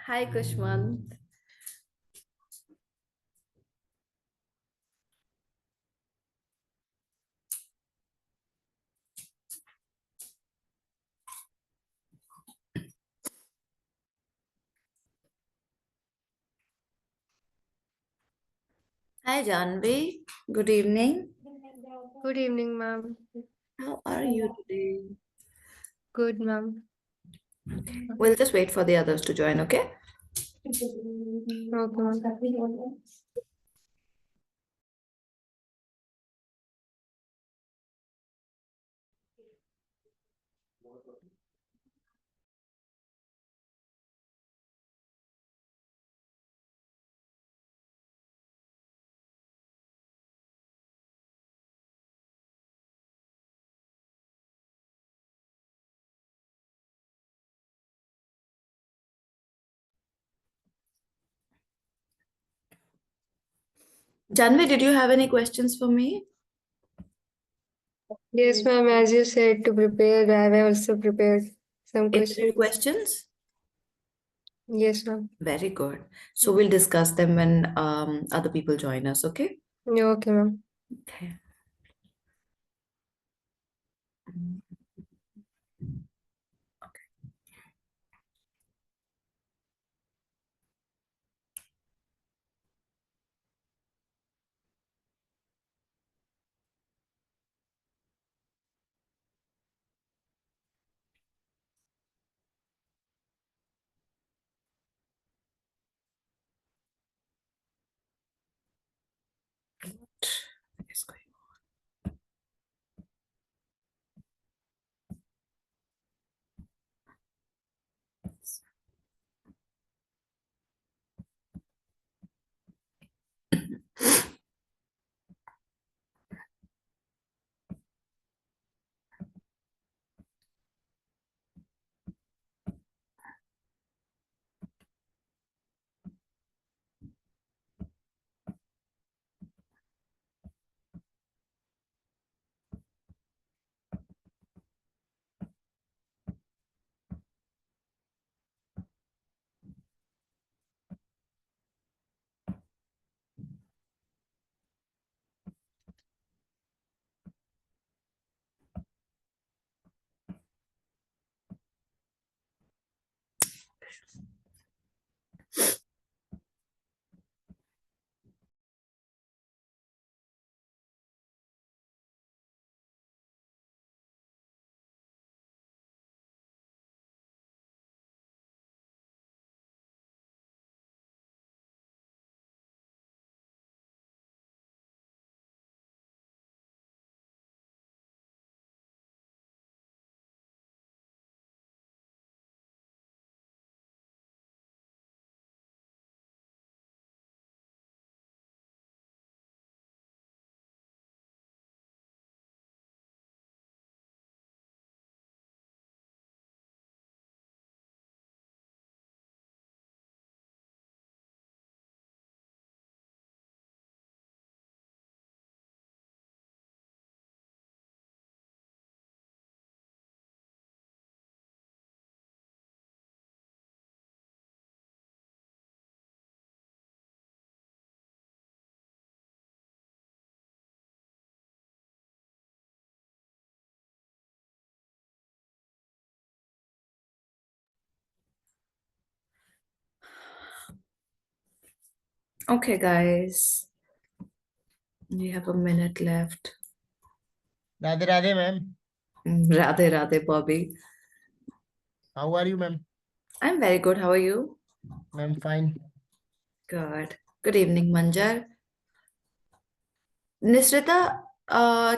Hi, Kushmant. Hi, Janvi. Good evening. Good evening, ma'am. How are you today? Good, ma'am. We'll just wait for the others to join, okay? Okay, ma'am. Janvi, did you have any questions for me? Yes, ma'am. As you said to prepare, I have also prepared some Any questions. questions? Yes, ma'am. Very good. So we'll discuss them when other people join us, okay? Yeah, okay, ma'am. Okay. What is going on? Okay, guys. We have a minute left. Radhe Radhe, ma'am. Radhe Radhe, Bobby. How are you, ma'am? I'm very good. How are you? Ma'am, fine. Good. Good evening, Manjar. Nisrita,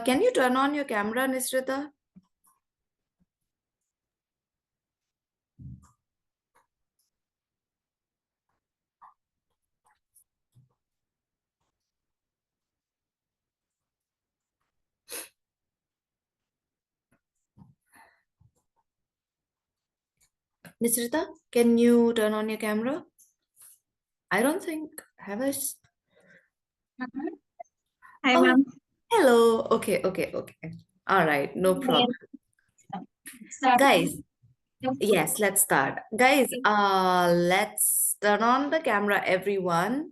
can you turn on your camera, Nisrita? Nisrita, can you turn on your camera? I don't think. Have I? Hi, Oh, ma'am. hello. Okay. All right. No problem. Start. Guys, Yes, let's start. Guys, let's turn on the camera, everyone.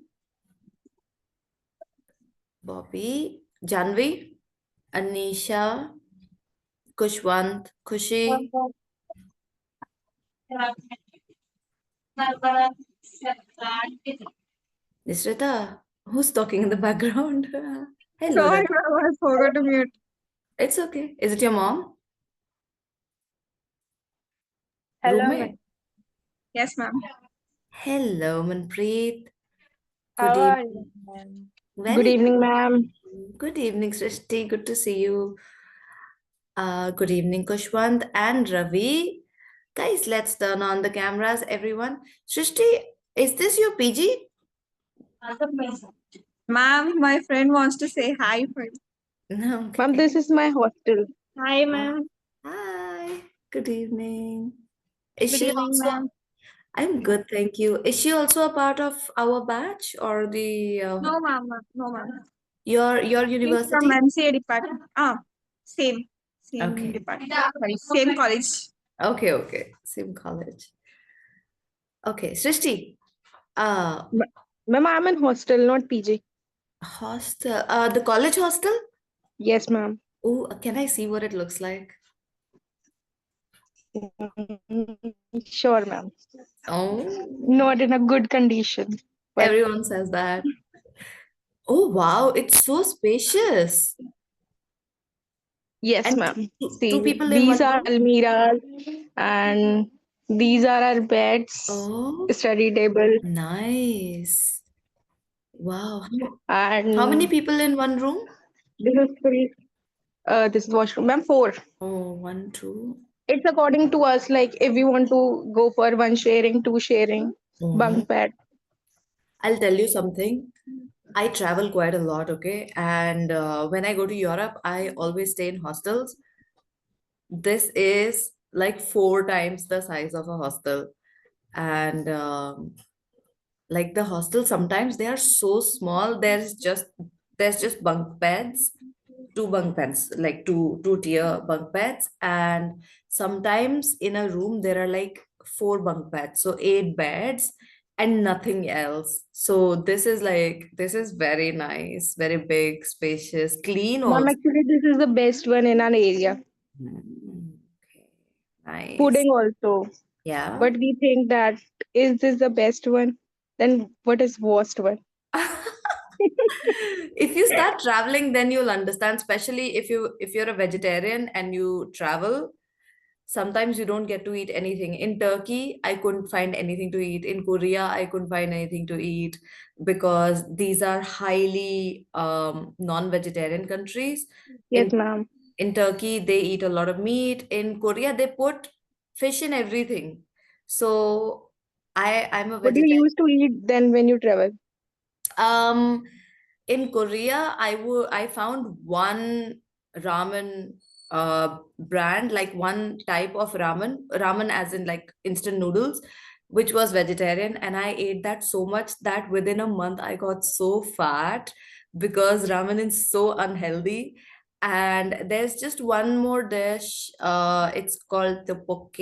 Bobby, Janvi, Anisha, Kushwant, Kushi. Nisrita, who's talking in the background? Hello Sorry, there. ma'am, I forgot to mute. It's okay. Is it your mom? Hello, Roommate? ma'am. Yes, ma'am. Hello, Manpreet. How Good are evening. you, ma'am? Very Good evening, ma'am. good evening, Srishti. Good to see you. Good evening, Kushwant and Ravi. Guys, let's turn on the cameras, everyone. Srishti, is this your PG? Ma'am, my friend wants to say hi for you. No, Ma'am, okay. this is my hostel. Hi, ma'am. Hi. Good evening. Is Good she evening, also? ma'am. I'm good, thank you. Is she also a part of our batch or the No, ma'am. No, ma'am. your She's from university? MCA department. Same Okay. department. Sorry, same college. Okay, okay. Same college. Okay, Srishti. Uh, Ma'am, I'm in hostel, not PG. hostel. The college hostel? Yes, ma'am. Oh, can I see what it looks like? Sure, ma'am. Oh, Not in a good condition. But everyone says that. Oh, wow, it's so spacious. yes, And ma'am. two See, people in these one are room? almiras and these are our beds, Oh, study table, nice. Wow. How many and people in one room? this is free. This is washroom. Ma'am, four. Oh, one, two. It's according to us, like if we want to go for one sharing, two sharing, Oh, bunk bed. I'll tell you something. I travel quite a lot, okay? And when I go to Europe, I always stay in hostels. This is like 4 times the size of a hostel. And like the hostel, sometimes they are so small. There's just bunk beds, two bunk beds, like two-tier bunk beds, and sometimes in a room there are like 4 bunk beds, so 8 beds and nothing else. So this is very nice, very big, spacious, clean Ma'am, also. actually, this is the best one in our area. Okay, nice. Fooding also. Yeah. But we think that is this the best one? Then what is worst one? If you start traveling, then you'll understand, especially if you're a vegetarian and you travel. Sometimes you don't get to eat anything. In Turkey, I couldn't find anything to eat. In Korea, I couldn't find anything to eat because these are highly non-vegetarian countries. Yes, In ma'am. in Turkey, they eat a lot of meat. In Korea, they put fish in everything. So I'm a What do you vegetarian. used to eat then when you travel? Um, in Korea, I found one ramen brand, like one type of ramen as in like instant noodles, which was vegetarian, and I ate that so much that within a month I got so fat because ramen is so unhealthy. And there's just one more dish, it's called the poke,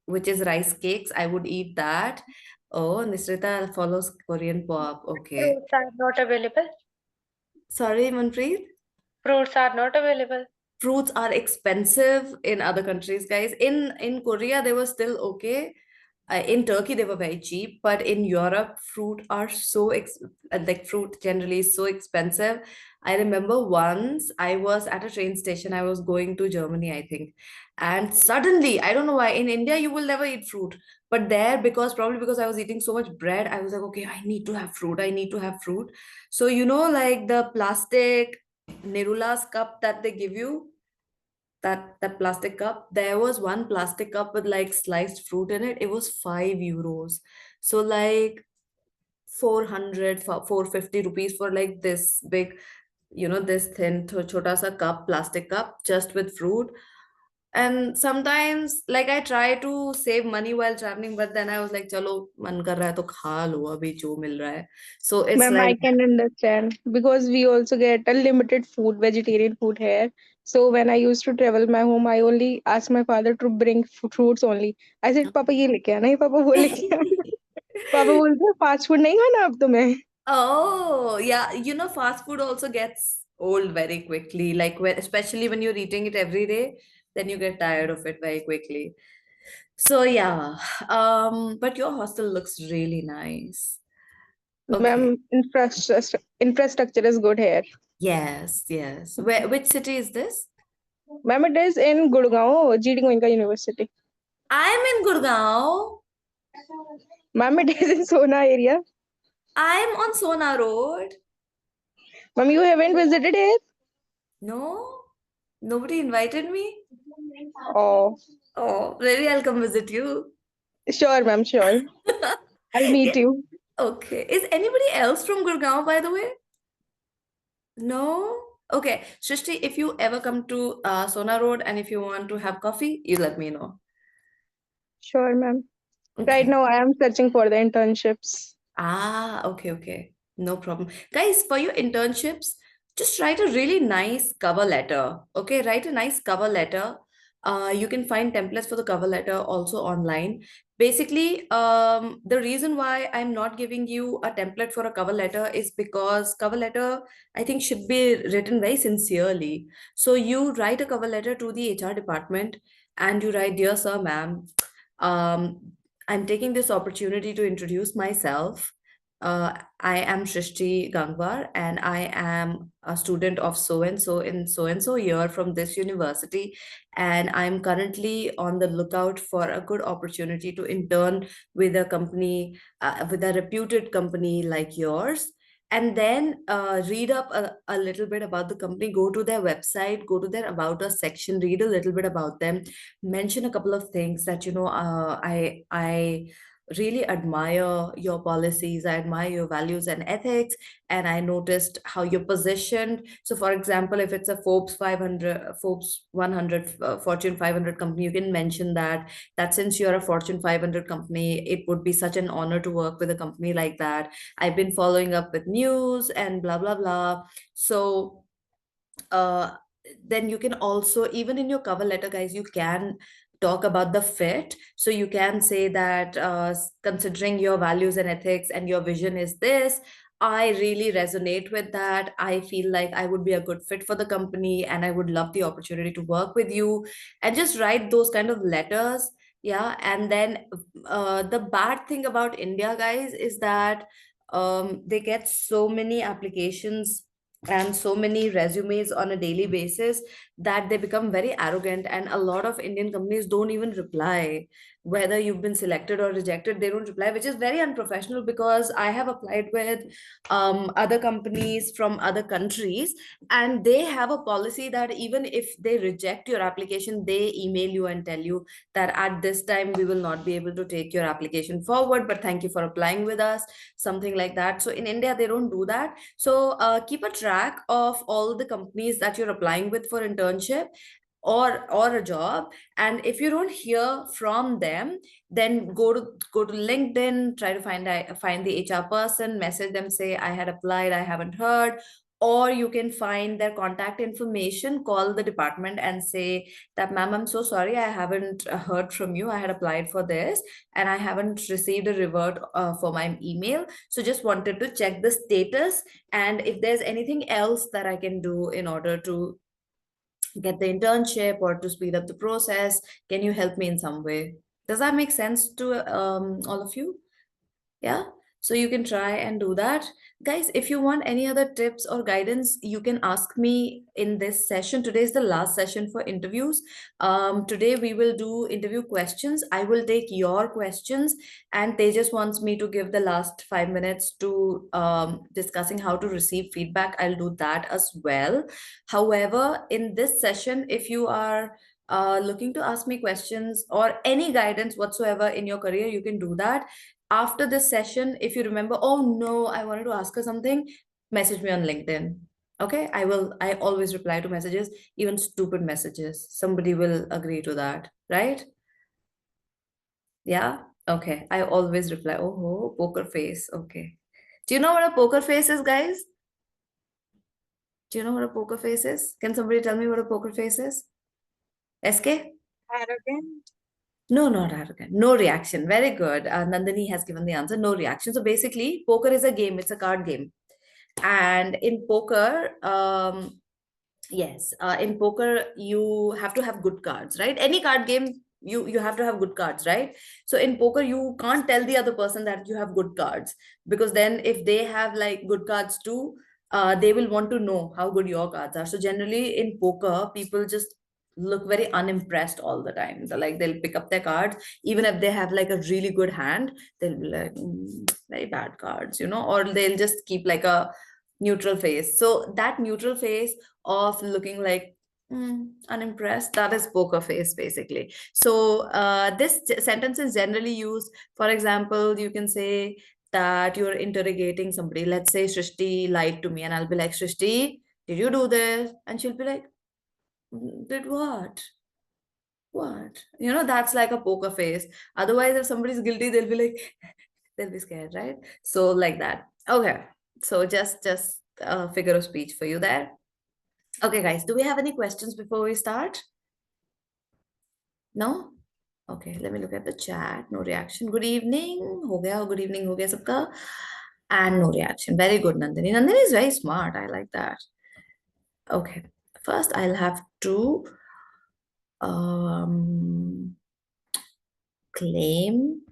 which is rice cakes. I would eat that. Oh, Nisrita follows Korean pop. Okay. Fruits are not available. Sorry, Manpreet. Fruits are not available. Fruits are expensive in other countries, guys. In Korea, they were still okay. In Turkey, they were very cheap, but in Europe, fruit generally is so expensive. I remember once I was at a train station. I was going to Germany, I think, and suddenly, I don't know why. In India, you will never eat fruit, but there, probably because I was eating so much bread, I was like, okay, I need to have fruit. I need to have fruit. So like the plastic Nerula's cup that they give you, that plastic cup, there was one plastic cup with like sliced fruit in it. It was 5 euros. So like 400 450 rupees for like this big, this thin chota sa cup, plastic cup, just with fruit. And sometimes like I try to save money while traveling, but then I was like, chalo, man kar raha hai to kha lo abhi jo mil raha hai. So it's Ma'am, I like, can understand because we also get unlimited food, vegetarian food here. So when I used to travel my home, I only asked my father to bring fruits only. I said, "पापा ये लेके आना, ये पापा वो लेके आना." पापा बोलते हैं फास्ट फूड नहीं खाना अब तुम्हें. Oh, yeah, fast food also gets old very quickly. Like especially when you're eating it every day, then you get tired of it very quickly. So yeah, but your hostel looks really nice. Okay. Ma'am, infrastructure is good here. Yes, yes. Which city is this? Ma'am, it is in Gurgaon, GD Goenka University. I'm in Gurgaon. Ma'am, it is in Sona area. I'm on Sona Road. Ma'am, you haven't visited here? No, nobody invited me. Oh, Oh, maybe I'll come visit you. sure, ma'am, sure. I'll meet you. Okay. Is anybody else from Gurgaon, by the way? No? Okay. Shrishti, if you ever come to Sona Road and if you want to have coffee, you let me know. Sure, ma'am. Right Okay. now, I am searching for the internships. Ah, okay, okay. No problem. Guys, for your internships, just write a really nice cover letter. Okay, write a nice cover letter. You can find templates for the cover letter also online. Basically, the reason why I'm not giving you a template for a cover letter is because cover letter, I think, should be written very sincerely. So you write a cover letter to the HR department and you write, "Dear sir, ma'am, I'm taking this opportunity to introduce myself. I am Shrishti Gangwar, and I am a student of so and so in so and so year from this university. And I'm currently on the lookout for a good opportunity to intern with a company, with a reputed company like yours. And then read up a little bit about the company, go to their website, go to their About Us section, read a little bit about them, mention a couple of things that I really admire your policies, I admire your values and ethics, and I noticed how you're positioned. So for example, if it's a Forbes 500, Forbes 100, Fortune 500 company, you can mention that since you're a Fortune 500 company, it would be such an honor to work with a company like that. I've been following up with news and blah blah blah. So uh, then you can also, even in your cover letter, guys, you can talk about the fit. So you can say that considering your values and ethics and your vision is this, I really resonate with that. I feel like I would be a good fit for the company and I would love the opportunity to work with you. And just write those kind of letters. Yeah. And then the bad thing about India, guys, is that they get so many applications and so many resumes on a daily basis that they become very arrogant, and a lot of Indian companies don't even reply whether you've been selected or rejected. They don't reply, which is very unprofessional, because I have applied with other companies from other countries, and they have a policy that even if they reject your application, they email you and tell you that at this time we will not be able to take your application forward, but thank you for applying with us, something like that. So in India they don't do that. So keep a track of all the companies that you're applying with for internship or a job, and if you don't hear from them, then go to LinkedIn, try to find the HR person, message them, say I had applied, I haven't heard. Or you can find their contact information, call the department and say that, "Ma'am, I'm so sorry, I haven't heard from you. I had applied for this and I haven't received a revert for my email. So just wanted to check the status, and if there's anything else that I can do in order to get the internship or to speed up the process, can you help me in some way?" Does that make sense to all of you? Yeah. So you can try and do that. Guys, if you want any other tips or guidance, you can ask me in this session. Today is the last session for interviews. Today we will do interview questions. I will take your questions, and Tejas wants me to give the last 5 minutes to discussing how to receive feedback. I'll do that as well. However, in this session, if you are looking to ask me questions or any guidance whatsoever in your career, you can do that after this session. If you remember, "Oh no, I wanted to ask her something," message me on LinkedIn. Okay, I always reply to messages, even stupid messages. Somebody will agree to that, right? Yeah. Okay, I always reply. Oh, poker face. Okay. Do you know what a poker face is, guys? Do you know what a poker face is? Can somebody tell me what a poker face is? SK? Arrogant. No, not arrogant. No reaction. Very good. Nandini has given the answer. No reaction. So basically, poker is a game. It's a card game. And in poker, yes, in poker, you have to have good cards, right? Any card game, you have to have good cards, right? So in poker, you can't tell the other person that you have good cards, because then if they have like good cards too, they will want to know how good your cards are. So generally in poker, people just look very unimpressed all the time. So like they'll pick up their cards, even if they have like a really good hand, they'll be like, very bad cards, or they'll just keep like a neutral face. So that neutral face of looking like unimpressed, that is poker face basically. So this sentence is generally used. For example, you can say that you're interrogating somebody. Let's say Shrishti lied to me, and I'll be like, Shrishti, did you do this? And she'll be like, did what? That's like a poker face. Otherwise, if somebody's guilty, they'll be like, they'll be scared, right? So like that. Okay, so just a figure of speech for you there. Okay, guys, do we have any questions before we start? No? Okay, let me look at the chat. No reaction. Good evening. Ho gaya, good evening ho gaya sabka. And no reaction. Very good, Nandini. Nandini is very smart. I like that. Okay, first I'll have to claim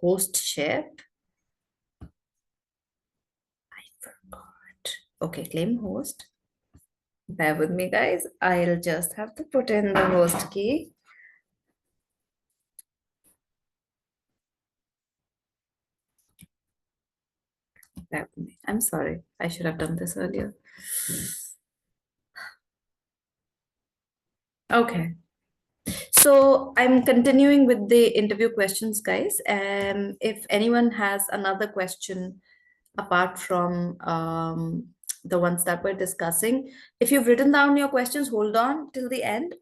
hostship. I forgot. Okay, claim host. Bear with me, guys. I'll just have to put in the host key. Bear with me. I'm sorry. I should have done this earlier. Okay. So I'm continuing with the interview questions, guys. If anyone has another question apart from the ones that we're discussing, if you've written down your questions, hold on till the end.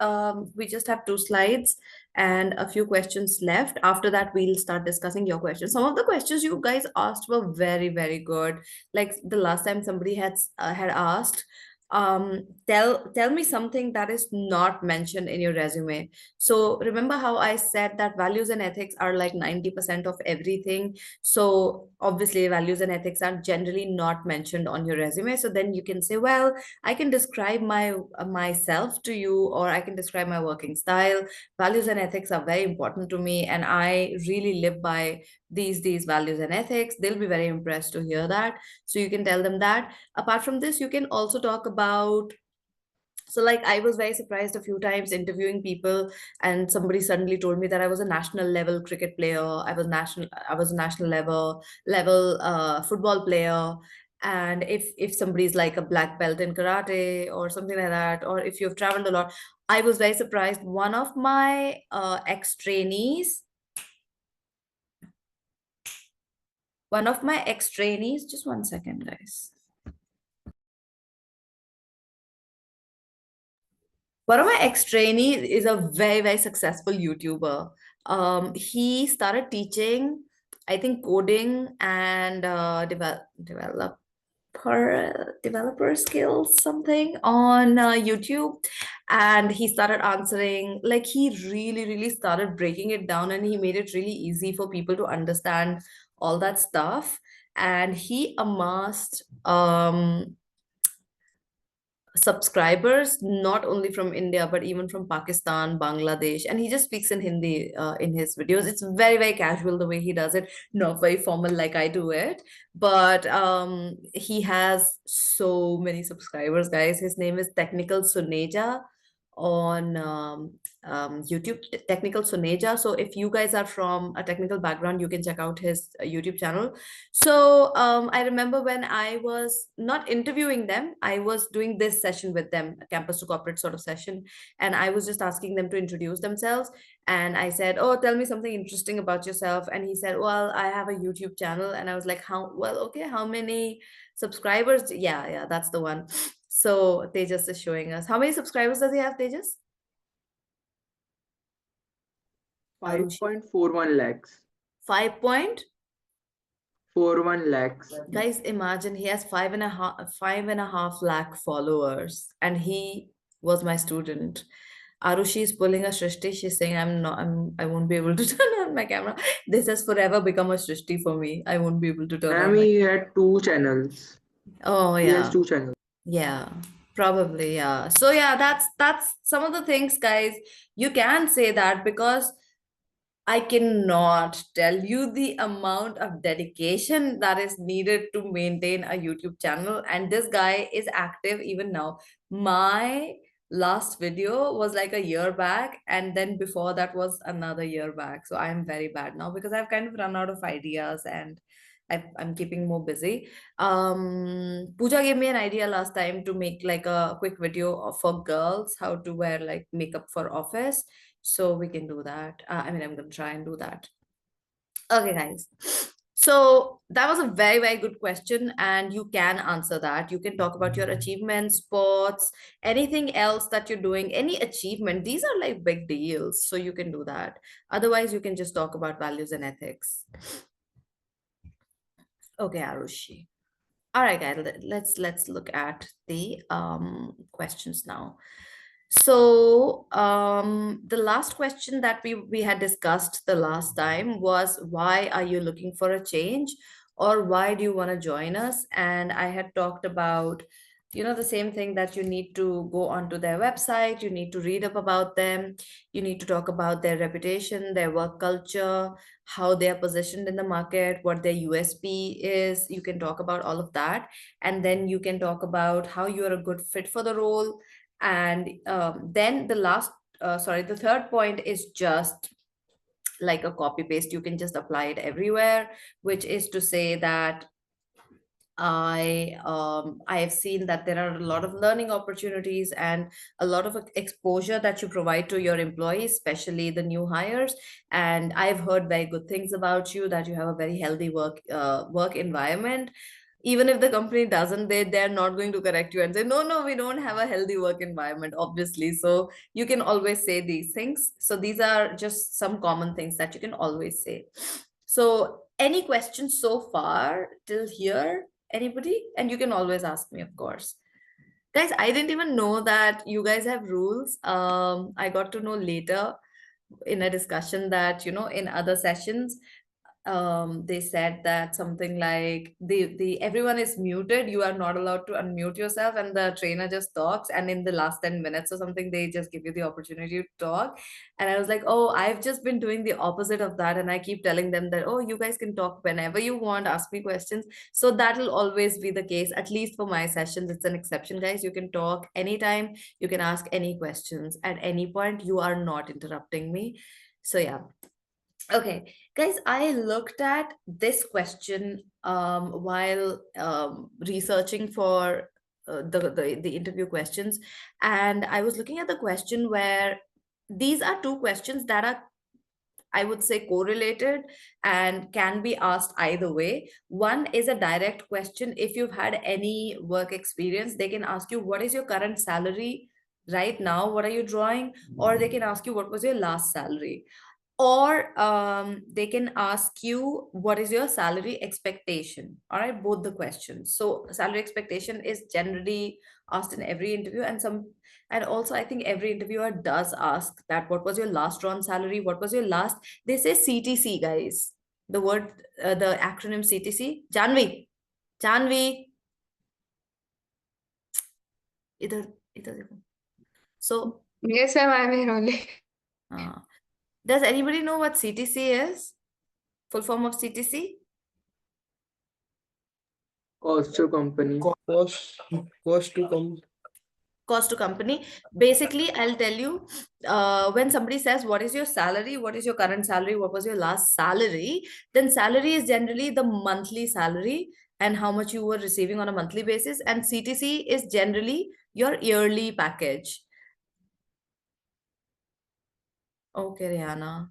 We just have 2 slides and a few questions left. After that, we'll start discussing your questions. Some of the questions you guys asked were very, very good. Like the last time somebody had asked, tell me something that is not mentioned in your resume. So remember how I said that values and ethics are like 90% of everything. So obviously values and ethics are generally not mentioned on your resume. So then you can say, well, I can describe myself to you, or I can describe my working style. Values and ethics are very important to me, and I really live by these values and ethics. They'll be very impressed to hear that. So you can tell them that. Apart from this, you can also talk about, so like I was very surprised a few times interviewing people, and somebody suddenly told me that I was a national level cricket player. I was a national level football player. And if somebody's like a black belt in karate or something like that, or if you've traveled a lot, I was very surprised. One of my ex-trainees, just one second, guys. One of my ex-trainees is a very, very successful YouTuber. He started teaching, I think, coding and developer skills, something on YouTube. And he started answering, like he really, really started breaking it down, and he made it really easy for people to understand all that stuff. And he amassed subscribers not only from India but even from Pakistan, Bangladesh, and he just speaks in Hindi in his videos. It's very, very casual the way he does it, not very formal like I do it. But he has so many subscribers, guys. His name is Technical Suneja on YouTube, Technical Suneja. So if you guys are from a technical background, you can check out his YouTube channel. So I remember when I was not interviewing them, I was doing this session with them, a campus to corporate sort of session. And I was just asking them to introduce themselves. And I said, oh, tell me something interesting about yourself. And he said, well, I have a YouTube channel. And I was like, okay, how many subscribers? Yeah, that's the one. So Tejas is showing us. How many subscribers does he have, Tejas? 5.41 lakhs. 5 point? 41 lakhs. Guys, imagine he has 5.5 lakh followers, and he was my student. Arushi is pulling a Shrishti. She's saying, I won't be able to turn on my camera. This has forever become a Shrishti for me. I won't be able to turn on Ma'am, my he had 2 channels. Oh, He has yeah. 2 channels. Yeah, probably, yeah. So yeah, that's some of the things, guys. You can say that because I cannot tell you the amount of dedication that is needed to maintain a YouTube channel. And this guy is active even now. My last video was like a year back, and then before that was another year back. So I'm very bad now because I've kind of run out of ideas and I'm keeping more busy. Pooja gave me an idea last time to make like a quick video for girls, how to wear like makeup for office. So we can do that. I mean, I'm gonna try and do that. Okay, guys. So that was a very, very good question, and you can answer that. You can talk about your achievements, sports, anything else that you're doing, any achievement. These are like big deals, so you can do that. Otherwise, you can just talk about values and ethics. Okay, Arushi. All right, guys, let's look at the questions now. So the last question that we had discussed the last time was, why are you looking for a change, or why do you want to join us? And I had talked about, the same thing, that you need to go onto their website, you need to read up about them, you need to talk about their reputation, their work culture, how they are positioned in the market, what their USP is. You can talk about all of that, and then you can talk about how you are a good fit for the role. And then the third point is just like a copy paste. You can just apply it everywhere, which is to say that I have seen that there are a lot of learning opportunities and a lot of exposure that you provide to your employees, especially the new hires. And I've heard very good things about you, that you have a very healthy work environment. Even if the company doesn't, they're not going to correct you and say, no, no, we don't have a healthy work environment, obviously. So you can always say these things. So these are just some common things that you can always say. So any questions so far till here? Anybody? And you can always ask me, of course. Guys, I didn't even know that you guys have rules. I got to know later in a discussion that, in other sessions, they said that something like the everyone is muted, you are not allowed to unmute yourself, and the trainer just talks, and in the last 10 minutes or something they just give you the opportunity to talk. And I was like, oh, I've just been doing the opposite of that, and I keep telling them that, oh, you guys can talk whenever you want, ask me questions. So that will always be the case, at least for my sessions. It's an exception, guys. You can talk anytime, you can ask any questions at any point, you are not interrupting me. So yeah. Okay, guys, I looked at this question while researching for the interview questions, and I was looking at the question where these are two questions that are, I would say, correlated and can be asked either way. One is a direct question. If you've had any work experience, they can ask you, what is your current salary right now? What are you drawing? Or they can ask you, what was your last salary? Or they can ask you, what is your salary expectation? All right, both the questions. So salary expectation is generally asked in every interview, and also I think every interviewer does ask that, what was your last drawn salary, what was your last, they say CTC, guys, the word, the acronym CTC. Janvi, इधर इधर देखो. So Yes, ma'am, I'm here only. does anybody know what CTC is? Full form of CTC? Cost to company. Cost to come. Cost to company. Basically, I'll tell you, when somebody says, what is your salary, what is your current salary, what was your last salary, then salary is generally the monthly salary and how much you were receiving on a monthly basis, and CTC is generally your yearly package. Okay, Rihanna.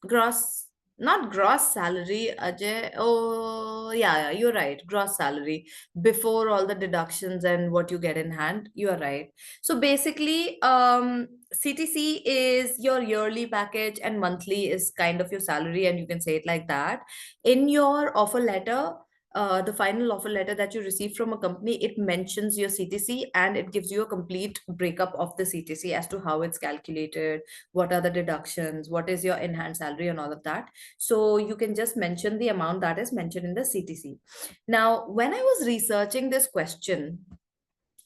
Gross not gross salary, Ajay. Oh, yeah, you're right. Gross salary before all the deductions and what you get in hand. You are right. So basically, CTC is your yearly package and monthly is kind of your salary, and you can say it like that. In your offer letter, the final offer letter that you receive from a company, it mentions your CTC and it gives you a complete breakup of the CTC as to how it's calculated, what are the deductions, what is your in-hand salary, and all of that. So you can just mention the amount that is mentioned in the CTC. Now, when I was researching this question,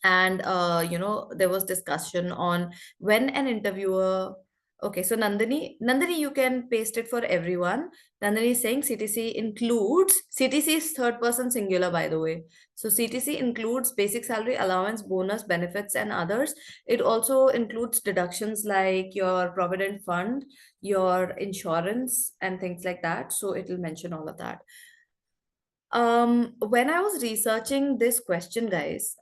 and there was discussion on when an interviewer, okay, so Nandini, you can paste it for everyone. Nandini is saying CTC includes, CTC is third person singular, by the way. So CTC includes basic salary, allowance, bonus, benefits, and others. It also includes deductions like your provident fund, your insurance, and things like that. So it will mention all of that. When I was researching this question, guys,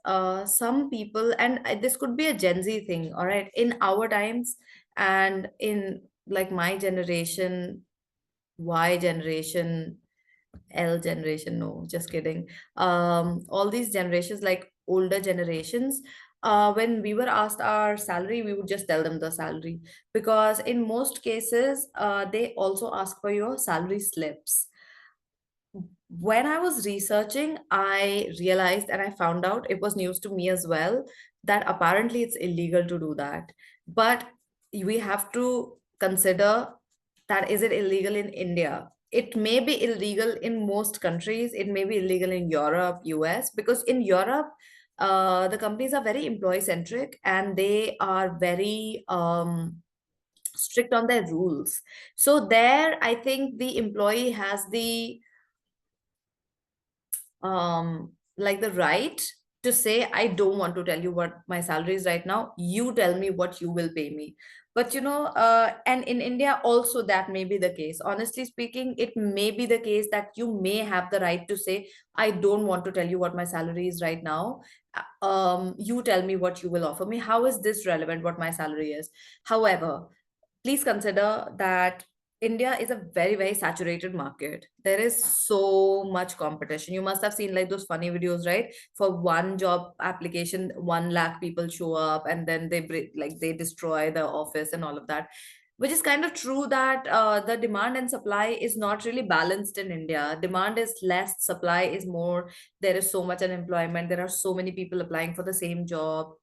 some people, and this could be a Gen Z thing, all right, in our times and in like my generation, Y generation, L generation, no, just kidding. All these generations, like older generations, when we were asked our salary, we would just tell them the salary, because in most cases, they also ask for your salary slips. When I was researching, I realized and I found out, it was news to me as well, that apparently it's illegal to do that. But we have to consider that, is it illegal in India? It may be illegal in most countries. It may be illegal in Europe, US, because in Europe, the companies are very employee centric and they are very strict on their rules. So there, I think the employee has the like the right to say, I don't want to tell you what my salary is right now, you tell me what you will pay me. But and in India also, that may be the case. Honestly speaking, it may be the case that you may have the right to say, I don't want to tell you what my salary is right now. You tell me what you will offer me. How is this relevant, what my salary is? However, please consider that India is a very, very saturated market. There is so much competition. You must have seen like those funny videos, right? For one job application, 1 lakh people show up, and then they destroy the office and all of that. Which is kind of true that the demand and supply is not really balanced in India. Demand is less, supply is more. There is so much unemployment. There are so many people applying for the same job.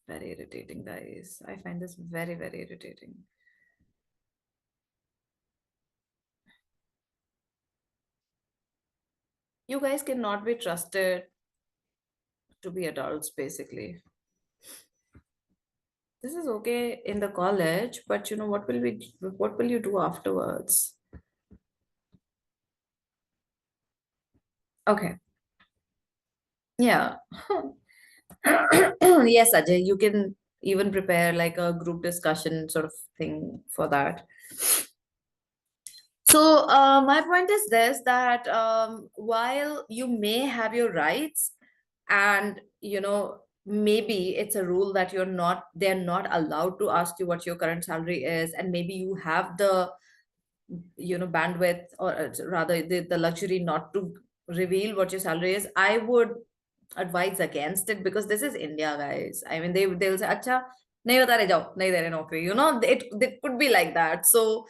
Very irritating, guys. I find this very, very irritating. You guys cannot be trusted to be adults, basically. This is okay in the college, but what will you do afterwards? Okay. Yeah. Yes, Ajay, you can even prepare like a group discussion sort of thing for that. So my point is this, that while you may have your rights, and maybe it's a rule that they're not allowed to ask you what your current salary is, and maybe you have the bandwidth, or rather the luxury not to reveal what your salary is, I would advise against it, because this is India, guys. I mean, they'll say, acha, nahi bata rahe jao, nahi de rahe naukri. It could be like that. So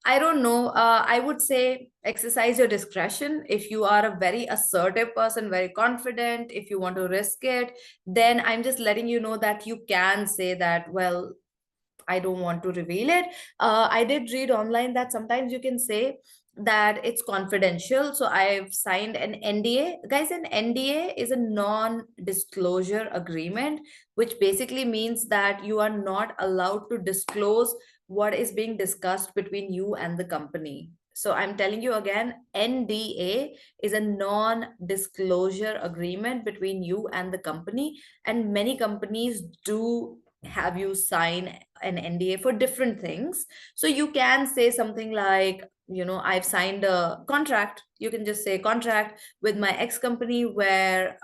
I don't know. I would say exercise your discretion. If you are a very assertive person, very confident, if you want to risk it, then I'm just letting you know that you can say that, well, I don't want to reveal it. I did read online that sometimes you can say that it's confidential. So I've signed an NDA. Guys, an NDA is a non-disclosure agreement, which basically means that you are not allowed to disclose what is being discussed between you and the company. So I'm telling you again, NDA is a non-disclosure agreement between you and the company, and many companies do have you sign an NDA for different things. So you can say something like, I've signed a contract. You can just say contract with my ex company where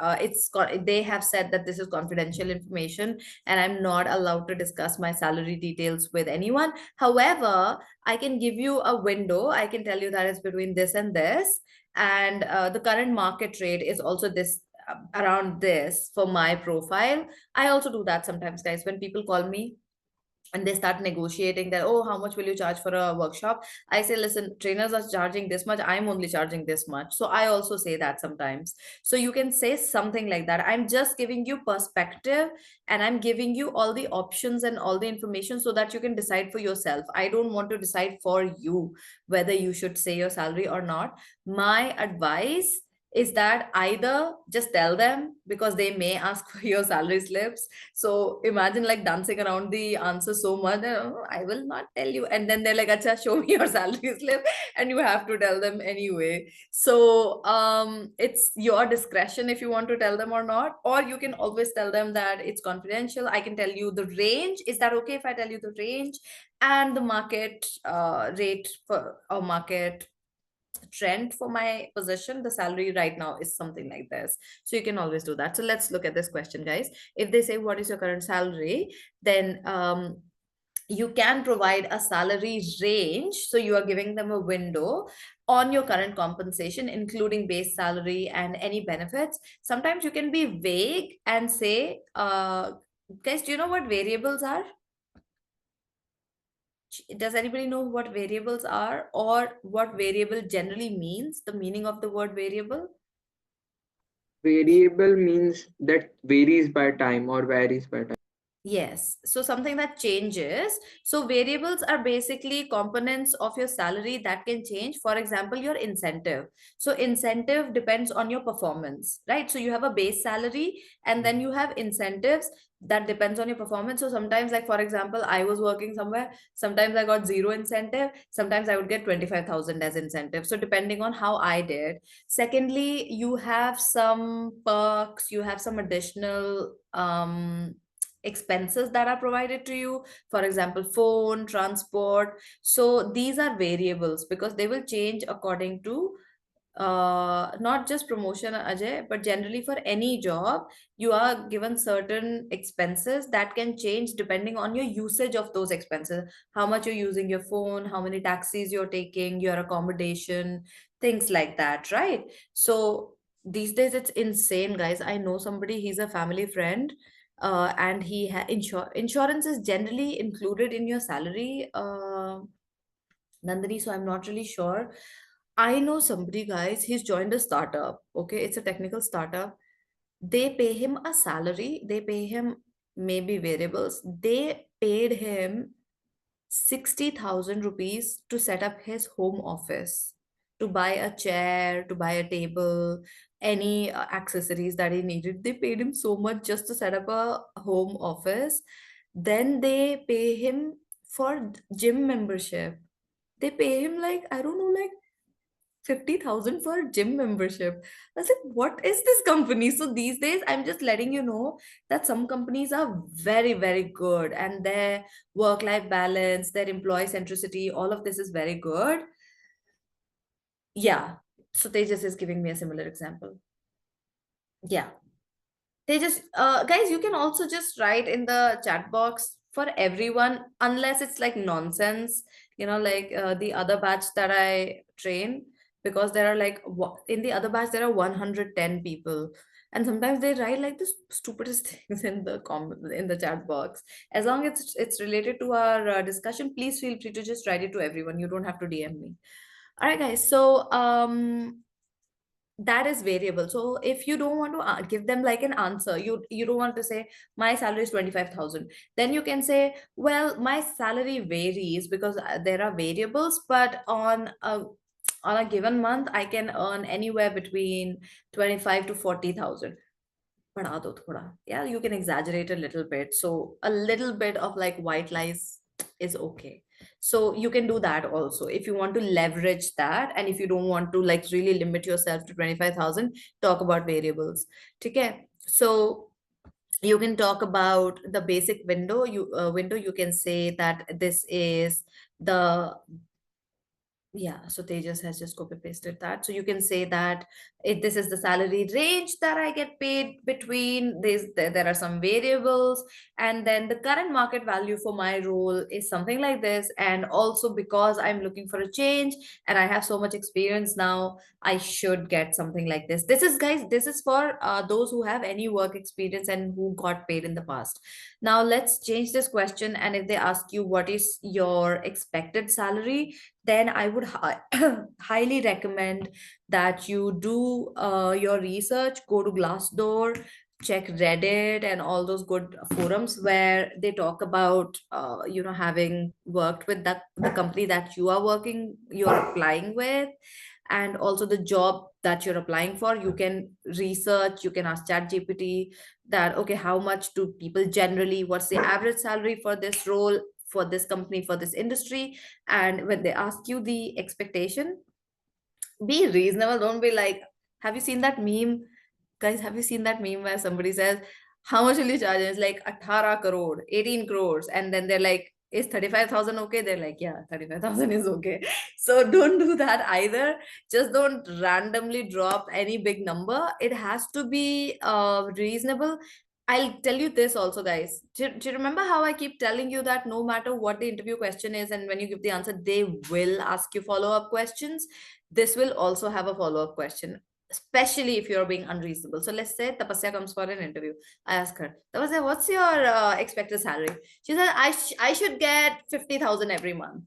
they have said that this is confidential information and I'm not allowed to discuss my salary details with anyone. However, I can give you a window. I can tell you that it's between this and this, and the current market rate is also this, around this for my profile. I also do that sometimes, guys, when people call me and they start negotiating that, oh, how much will you charge for a workshop? I say, listen, trainers are charging this much, I'm only charging this much. So I also say that sometimes. So you can say something like that. I'm just giving you perspective, and I'm giving you all the options and all the information so that you can decide for yourself. I don't want to decide for you whether you should say your salary or not. My advice is that either just tell them, because they may ask for your salary slips. So imagine like dancing around the answer so much that, "Oh, I will not tell you." And then they're like, Acha, show me your salary slip. And you have to tell them anyway. So it's your discretion if you want to tell them or not. Or you can always tell them that it's confidential. I can tell you the range. Is that okay if I tell you the range and the market rate for, or market trend for my position? The salary right now is something like this. So you can always do that. So let's look at this question, guys. If they say, what is your current salary? Then you can provide a salary range. So you are giving them a window on your current compensation, including base salary and any benefits. Sometimes you can be vague and say, guys, do you know what variables are? Does anybody know what variables are, or what variable generally means, the meaning of the word variable? Variable means that varies by time or varies by time. Yes, so something that changes. So variables are basically components of your salary that can change. For example, your incentive. So incentive depends on your performance, right? So you have a base salary and then you have incentives that depends on your performance. So sometimes, like for example, I was working somewhere, sometimes I got zero incentive, sometimes I would get 25,000 as incentive. So depending on how I did. Secondly, you have some perks, you have some additional expenses that are provided to you, for example phone, transport. So these are variables because they will change according to not just promotion, Ajay, but generally for any job you are given certain expenses that can change depending on your usage of those expenses, how much you're using your phone, how many taxis you're taking, your accommodation, things like that, right? So these days it's insane, guys. I know somebody, he's a family friend, and he insurance is generally included in your salary, Nandini, so I'm not really sure. I know somebody, guys, he's joined a startup. Okay, it's a technical startup. They pay him a salary, they pay him maybe variables. They paid him 60,000 rupees to set up his home office, to buy a chair, to buy a table, any accessories that he needed. They paid him so much just to set up a home office. Then they pay him for gym membership. They pay him like, I don't know, like 50,000 for gym membership. I was like, what is this company? So these days, I'm just letting you know that some companies are very, very good, and their work-life balance, their employee centricity, all of this is very good. Yeah. So Tejas is giving me a similar example. Yeah. Tejas, guys, you can also just write in the chat box for everyone, unless it's like nonsense, like the other batch that I train, because there are like, in the other batch, there are 110 people. And sometimes they write like the stupidest things in the in the chat box. As long as it's related to our discussion, please feel free to just write it to everyone. You don't have to DM me. All right, guys. So that is variable. So if you don't want to give them like an answer, you don't want to say my salary is 25,000, then you can say, well, my salary varies because there are variables, but on a given month I can earn anywhere between 25 to 40,000. बढ़ा दो थोड़ा. Yeah, you can exaggerate a little bit. So a little bit of like white lies is okay. So you can do that also if you want to leverage that, and if you don't want to like really limit yourself to 25,000, talk about variables. Okay. So you can talk about the basic window. You can say that this is the Yeah, so Tejas has just copy pasted that. So you can say that this is the salary range that I get paid between this. There are some variables, and then the current market value for my role is something like this. And also because I'm looking for a change and I have so much experience now, I should get something like this. This is, guys, this is for those who have any work experience and who got paid in the past. Now let's change this question. And if they ask you what is your expected salary, then I would highly recommend that you do your research, go to Glassdoor, check Reddit and all those good forums where they talk about, having worked with the company that you're applying with, and also the job that you're applying for. You can research, you can ask ChatGPT that, okay, how much do people generally, what's the average salary for this role, for this company, for this industry? And when they ask you the expectation, be reasonable. Don't be like, have you seen that meme, guys? Have you seen that meme where somebody says, how much will you charge? And it's like 18 crore, 18 crores, and then they're like, is 35,000 okay? They're like, yeah, 35,000 is okay. So don't do that either. Just don't randomly drop any big number. It has to be reasonable. I'll tell you this also, guys. Do you remember how I keep telling you that no matter what the interview question is, and when you give the answer, they will ask you follow-up questions? This will also have a follow-up question, especially if you're being unreasonable. So let's say Tapasya comes for an interview. I ask her, Tapasya, what's your expected salary? She said, I should get 50,000 every month.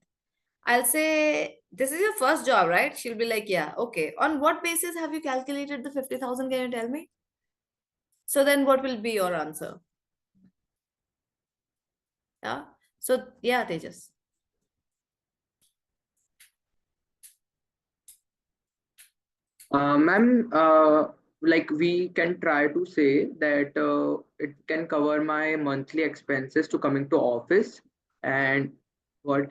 I'll say, this is your first job, right? She'll be like, yeah, okay. On what basis have you calculated the 50,000? Can you tell me? So then what will be your answer? Yeah. So yeah, Tejas. Ma'am, like we can try to say that it can cover my monthly expenses to coming to office and what.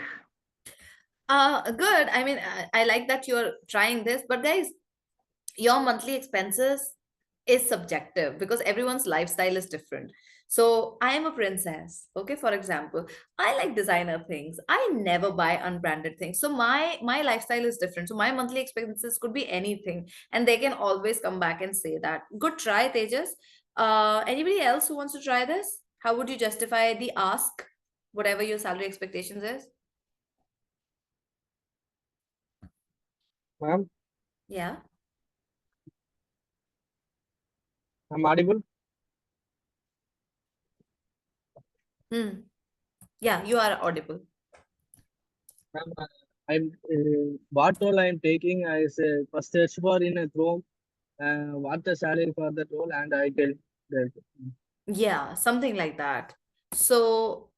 Good. I mean, I like that you're trying this, but guys, your monthly expenses is subjective because everyone's lifestyle is different. So I am a princess, okay? For example, I like designer things. I never buy unbranded things. So my lifestyle is different. So my monthly expenses could be anything, and they can always come back and say that. Good try, Tejas. Anybody else who wants to try this? How would you justify the ask, whatever your salary expectations is? Ma'am, Yeah. I'm audible. Hmm. Yeah, you are audible. Ma'am, I'm what role I'm taking. I say first search for in a Chrome. What the salary for that role, and I tell that. Yeah, something like that. So,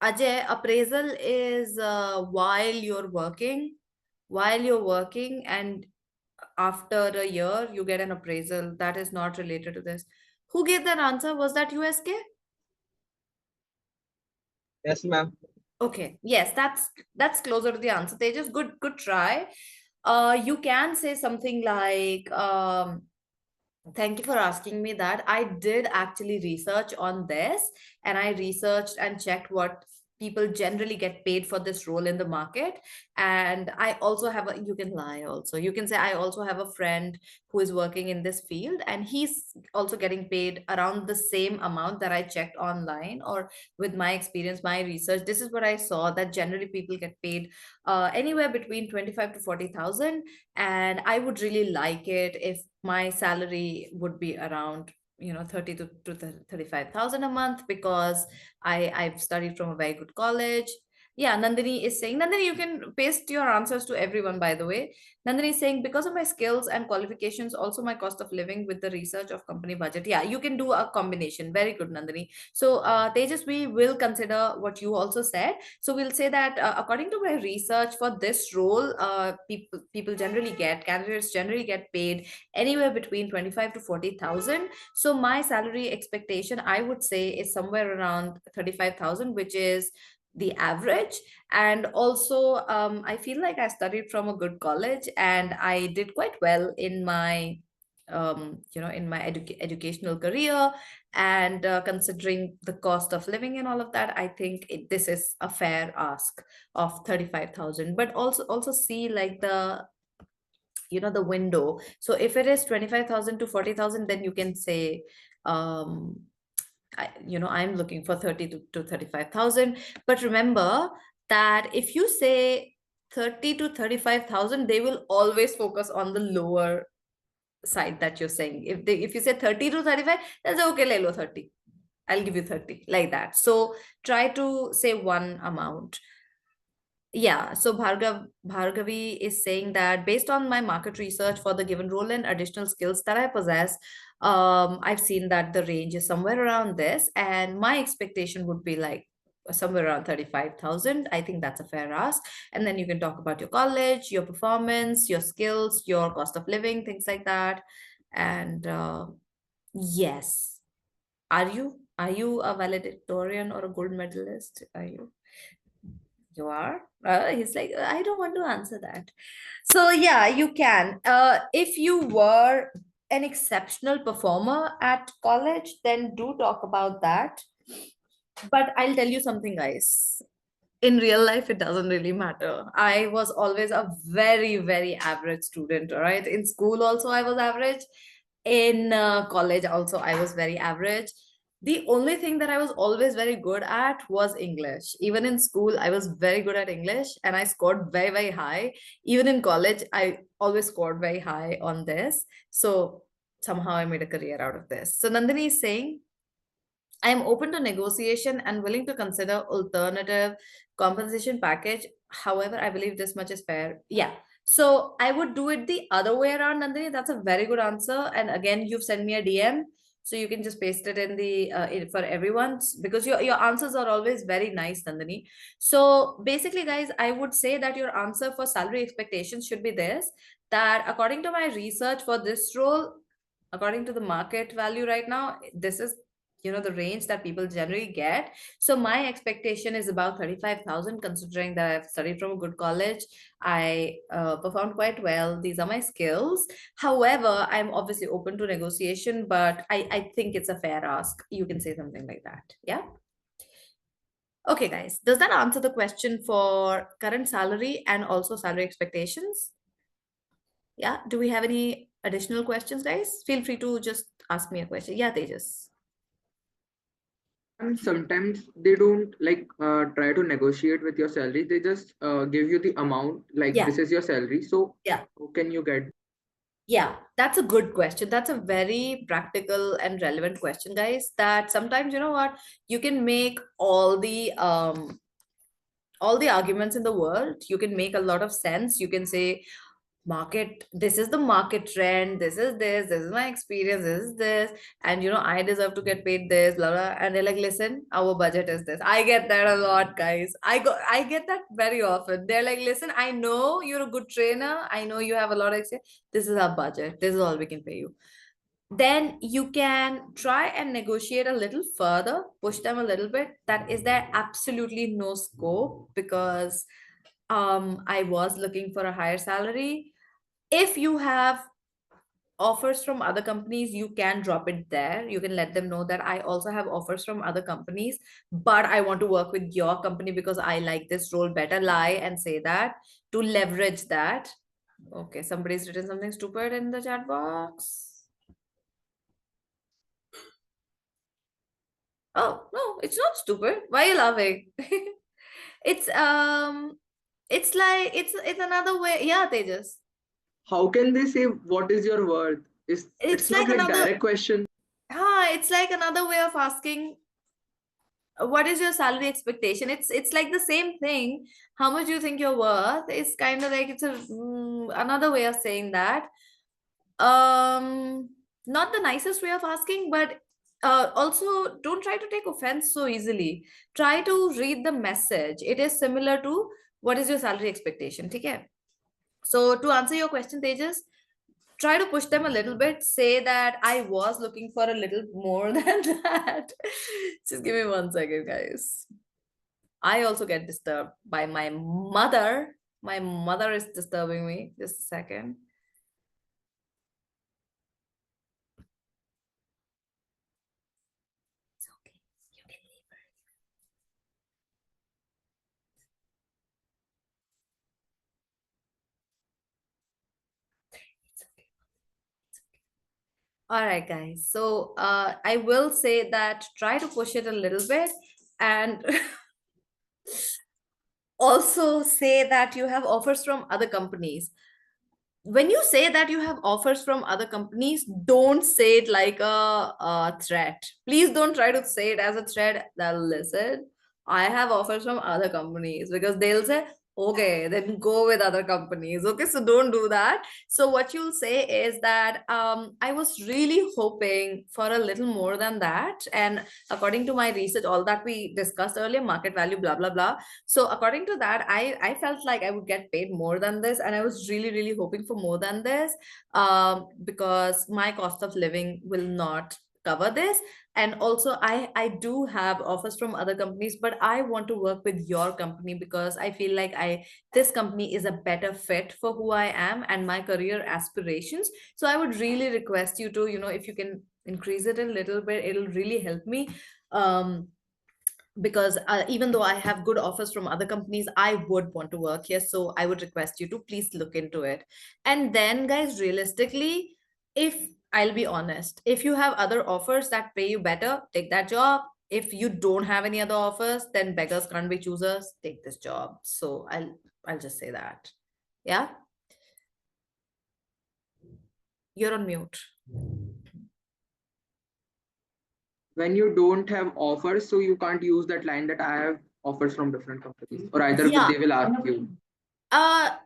Ajay, appraisal is while you're working, and after a year, you get an appraisal that is not related to this. Who gave that answer? Was that USK? Yes, ma'am. Okay, yes, that's closer to the answer. They just good try. You can say something like, thank you for asking me that. I did actually research on this, and I researched and checked what people generally get paid for this role in the market. And I also have a, you can lie also. You can say, I also have a friend who is working in this field, and he's also getting paid around the same amount that I checked online, or with my experience, my research. This is what I saw, that generally people get paid anywhere between 25 to 40,000. And I would really like it if my salary would be around 30 to 35,000 a month, because I've studied from a very good college. Yeah, Nandini is saying, Nandini, you can paste your answers to everyone, by the way. Nandini is saying, because of my skills and qualifications, also my cost of living with the research of company budget. Yeah, you can do a combination. Very good, Nandini. So Tejas, we will consider what you also said. So we'll say that according to my research for this role, candidates generally get paid anywhere between 25 to 40,000. So my salary expectation, I would say, is somewhere around 35,000, which is the average. And also, I feel like I studied from a good college, and I did quite well in my in my educational career, and considering the cost of living and all of that, I think this is a fair ask of 35,000. But also see like the window. So if it is 25,000 to 40,000, then you can say, I'm looking for 30 to 35,000. But remember that if you say 30 to 35,000, they will always focus on the lower side that you're saying. If you say 30 to 35, that's okay, le lo 30. I'll give you 30, like that. So try to say one amount. Yeah, so Bhargavi is saying that based on my market research for the given role and additional skills that I possess, I've seen that the range is somewhere around this, and my expectation would be like somewhere around 35,000. I think that's a fair ask. And then you can talk about your college, your performance, your skills, your cost of living, things like that. And yes, are you a valedictorian or a gold medalist? Are you? You are? He's like, I don't want to answer that. So yeah, you can. If you were an exceptional performer at college, then do talk about that. But I'll tell you something, guys. In real life, it doesn't really matter. I was always a very, very average student, all right? In school, also, I was average. In college, also, I was very average. The only thing that I was always very good at was English. Even in school, I was very good at English and I scored very, very high. Even in college, I always scored very high on this. So somehow I made a career out of this. So Nandini is saying, I am open to negotiation and willing to consider alternative compensation package. However, I believe this much is fair. Yeah. So I would do it the other way around, Nandini. That's a very good answer. And again, you've sent me a DM, so you can just paste it in the for everyone, because your answers are always very nice, Nandini. So basically, guys, I would say that your answer for salary expectations should be this: that according to my research for this role, according to the market value right now, this is the range that people generally get. So my expectation is about 35,000, considering that I've studied from a good college. I performed quite well. These are my skills. However, I'm obviously open to negotiation, but I think it's a fair ask. You can say something like that. Yeah. Okay, guys, does that answer the question for current salary and also salary expectations? Yeah. Do we have any additional questions, guys? Feel free to just ask me a question. Yeah, Tejas. And sometimes they don't like try to negotiate with your salary. They just give you the amount, like Yeah. this is your salary. So Yeah. how can you get? Yeah, that's a good question. That's a very practical and relevant question, guys. That sometimes, you know what, you can make all the arguments in the world. You can make a lot of sense. You can say, market, this is the market trend, this is my experience, this is this, and I deserve to get paid this, blah blah. And they're like, listen, our budget is this. I get that a lot, guys. I get that very often. They're like, listen, I know you're a good trainer, I know you have a lot of experience, this is our budget, this is all we can pay you. Then you can try and negotiate a little further, push them a little bit, that is there absolutely no scope, because I was looking for a higher salary. If you have offers from other companies, you can drop it there. You can let them know that I also have offers from other companies, but I want to work with your company because I like this role better. Lie and say that to leverage that. Okay, somebody's written something stupid in the chat box. Oh no, it's not stupid. Why are you laughing? it's like it's another way. Yeah, Tejas. How can they say what is your worth? It's It's not like like another direct question. it's like another way of asking, what is your salary expectation? It's like the same thing. How much do you think you're worth? It's kind of like it's another way of saying that. Not the nicest way of asking, but also don't try to take offense so easily. Try to read the message. It is similar to, what is your salary expectation? Okay. So to answer your question, Tejas, try to push them a little bit. Say that I was looking for a little more than that. Just give me 1 second, guys. I also get disturbed by my mother. My mother is disturbing me. Just a second. All right, guys. So I will say that try to push it a little bit, and also say that you have offers from other companies. When you say that you have offers from other companies, don't say it like a threat. Please don't try to say it as a threat that, listen, I have offers from other companies, because they'll say, okay, then go with other companies. Okay, so don't do that. So what you'll say is that I was really hoping for a little more than that. And according to my research, all that we discussed earlier, market value, blah, blah, blah. So according to that, I felt like I would get paid more than this, and I was really, really hoping for more than this, because my cost of living will not cover this. And also I do have offers from other companies, but I want to work with your company because I feel like this company is a better fit for who I am and my career aspirations. So I would really request you to, if you can increase it a little bit, it'll really help me. Because even though I have good offers from other companies, I would want to work here. So I would request you to please look into it. And then, guys, realistically, if I'll be honest, if you have other offers that pay you better, take that job. If you don't have any other offers, then beggars can't be choosers. Take this job. So I'll just say that. Yeah. You're on mute. When you don't have offers, so you can't use that line that I have offers from different companies, or either Yeah. they will ask you.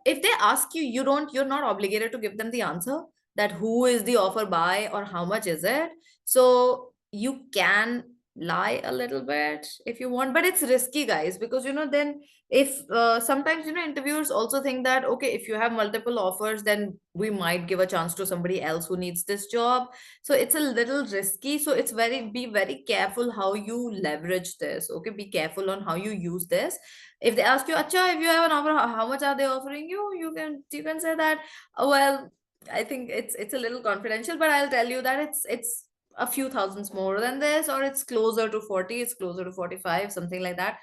If they ask you, you're not obligated to give them the answer that who is the offer by or how much is it. So you can lie a little bit if you want, but it's risky, guys, because then if sometimes interviewers also think that, okay, if you have multiple offers, then we might give a chance to somebody else who needs this job. So it's a little risky. So be very careful how you leverage this. Okay, be careful on how you use this. If they ask you, acha, if you have an offer, how much are they offering you? You can say that, "Oh, well, I think it's a little confidential, but I'll tell you that it's a few thousands more than this, or it's closer to 40, it's closer to 45, something like that.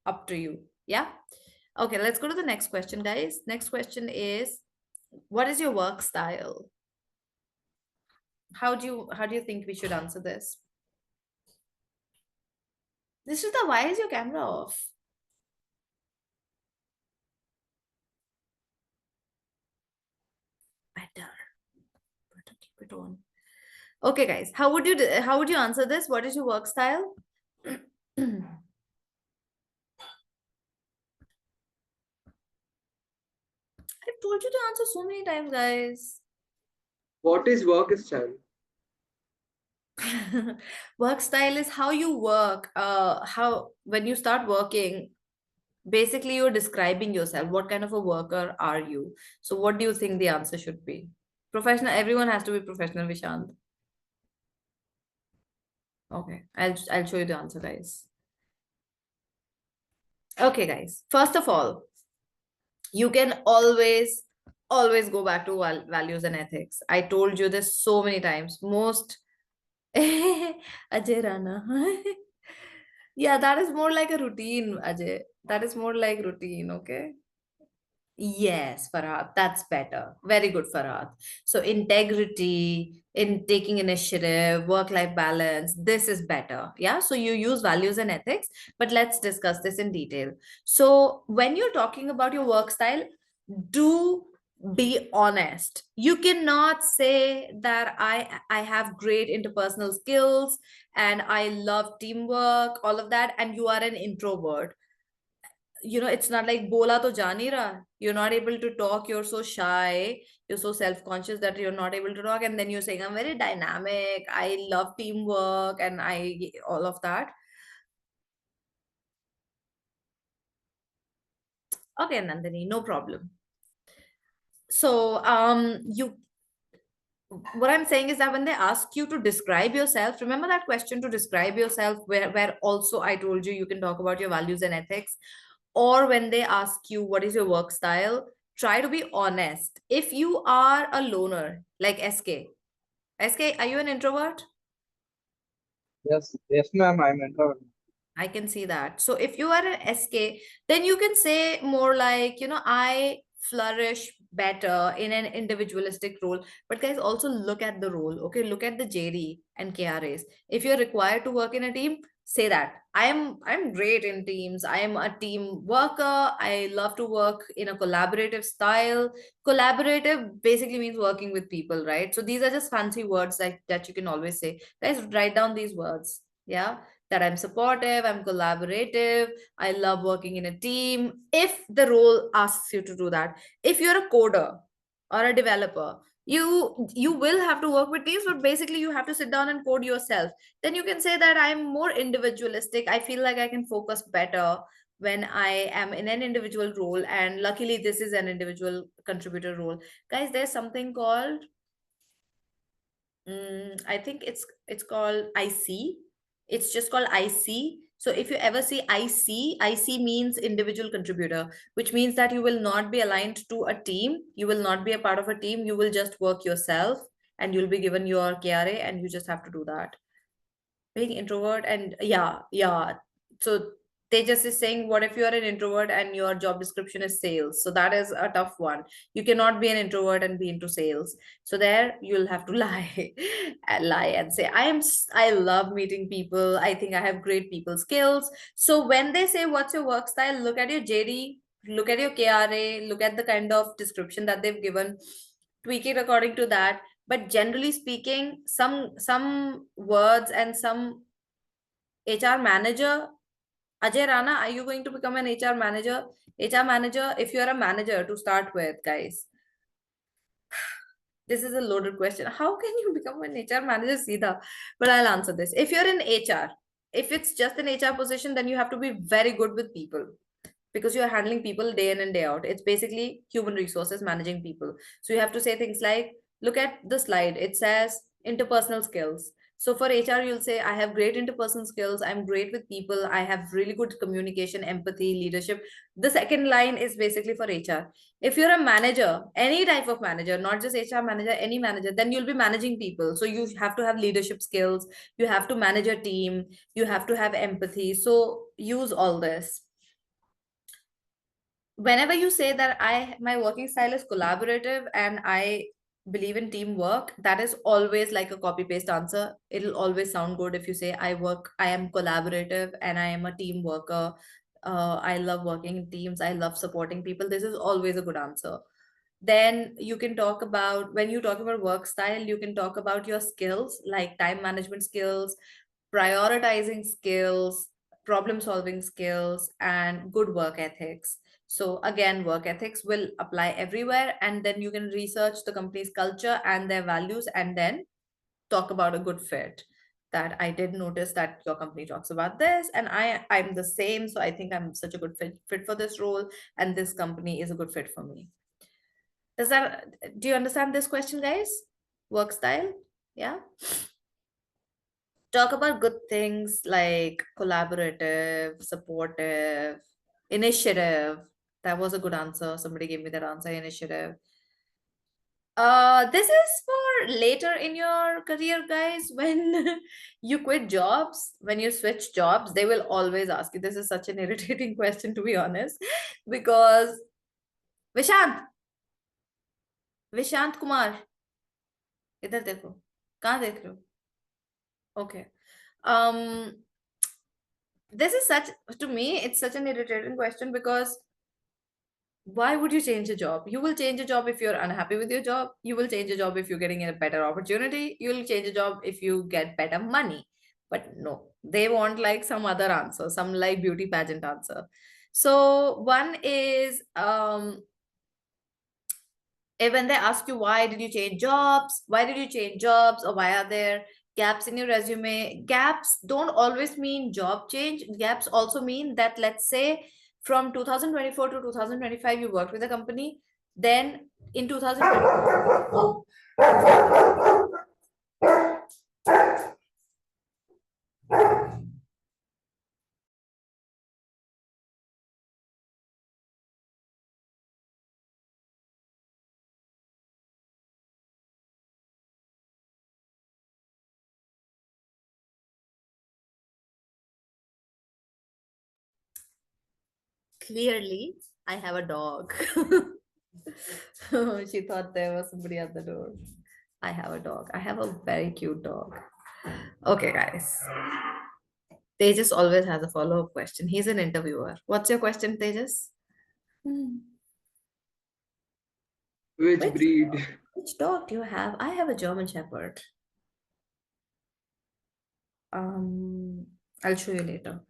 Up to you." Yeah. Okay, let's go to the next question, guys. Next question is, what is your work style? How do you think we should answer this? This is why is your camera off? Better keep it on. Okay, guys, how would you answer this? What is your work style? I've told you to answer so many times, guys. What is work style? Work style is how you work. How when you start working, basically you're describing yourself. What kind of a worker are you? So what do you think the answer should be? Professional. Everyone has to be professional, Vishant. Okay, I'll show you the answer, guys. Okay, guys. First of all, you can always go back to values and ethics. I told you this so many times. Most Ajay Rana. Yeah, that is more like a routine, Ajay. That is more like routine, okay? Yes, Farhad, that's better. Very good, Farhad. So integrity, in taking initiative, work-life balance, this is better. Yeah. So you use values and ethics, but let's discuss this in detail. So when you're talking about your work style, do be honest. You cannot say that I have great interpersonal skills and I love teamwork, all of that, and you are an introvert. It's not like bola to ja nahi raha. You're not able to talk, you're so shy, you're so self-conscious that you're not able to talk, and then you're saying I'm very dynamic, I love teamwork, and I all of that. Okay, Nandini, no problem. So what I'm saying is that when they ask you to describe yourself, remember that question to describe yourself, where also I told you can talk about your values and ethics. Or when they ask you what is your work style, try to be honest. If you are a loner like SK, are you an introvert? Yes, ma'am. I'm introvert. I can see that. So if you are an SK, then you can say more like, I flourish better in an individualistic role. But guys, also look at the role. Okay, look at the JD and KRAs. If you're required to work in a team, say that I'm great in teams. I am a team worker. I love to work in a collaborative style. Collaborative basically means working with people, right? So these are just fancy words like that you can always say. Guys, write down these words. Yeah, that I'm supportive, I'm collaborative, I love working in a team. If the role asks you to do that, if you're a coder or a developer, you will have to work with teams, but basically you have to sit down and code yourself. Then you can say that I'm more individualistic. I feel like I can focus better when I am in an individual role, and luckily this is an individual contributor role. Guys, there's something called I think it's called IC. It's just called IC. So if you ever see IC, IC means individual contributor, which means that you will not be aligned to a team. You will not be a part of a team. You will just work yourself, and you'll be given your KRA, and you just have to do that. Being introvert, and yeah. So Tejas is saying, what if you are an introvert and your job description is sales? So that is a tough one. You cannot be an introvert and be into sales. So there you'll have to lie and lie and say, I love meeting people. I think I have great people skills. So when they say what's your work style, look at your JD, look at your KRA, look at the kind of description that they've given, tweak it according to that. But generally speaking, some words and some HR manager, Ajay Rana, are you going to become an HR manager? HR manager, if you're a manager to start with, guys, this is a loaded question. How can you become an HR manager, Seedha? But I'll answer this. If you're in HR, if it's just an HR position, then you have to be very good with people, because you're handling people day in and day out. It's basically human resources, managing people. So you have to say things like, look at the slide. It says interpersonal skills. So for HR, you'll say, I have great interpersonal skills. I'm great with people. I have really good communication, empathy, leadership. The second line is basically for HR. If you're a manager, any type of manager, not just HR manager, any manager, then you'll be managing people. So you have to have leadership skills. You have to manage a team. You have to have empathy. So use all this. Whenever you say that my working style is collaborative and I believe in teamwork, that is always like a copy paste answer. It'll always sound good if you say I am collaborative and I am a team worker. I love working in teams. I love supporting people. This is always a good answer. Then you can talk about, when you talk about work style, you can talk about your skills like time management skills, prioritizing skills, problem solving skills, and good work ethics. So again, work ethics will apply everywhere, and then you can research the company's culture and their values, and then talk about a good fit. That I did notice that your company talks about this, and I'm the same, so I think I'm such a good fit for this role, and this company is a good fit for me. Do you understand this question, guys? Work style? Yeah. Talk about good things like collaborative, supportive, initiative. That was a good answer. Somebody gave me that answer, initiative. This is for later in your career, guys. When you quit jobs, when you switch jobs, they will always ask you. This is such an irritating question, to be honest, because Vishant, Vishant Kumar, इधर देखो, कहाँ देख रहे हो? Okay. Um, this is such, to me, it's such an irritating question, because why would you change a job? You will change a job if you're unhappy with your job. You will change a job if you're getting a better opportunity. You will change a job if you get better money. But no, they want like some other answer, some like beauty pageant answer. So one is when they ask you, why did you change jobs? Why did you change jobs? Or why are there gaps in your resume? Gaps don't always mean job change. Gaps also mean that, let's say, from 2024 to 2025, you worked with a company. Then in 2024, clearly, I have a dog. She thought there was somebody at the door. I have a dog. I have a very cute dog. Okay, guys. Tejas always has a follow-up question. He's an interviewer. What's your question, Tejas? Hmm. Which Which breed? which dog do you have? I have a German Shepherd. I'll show you later.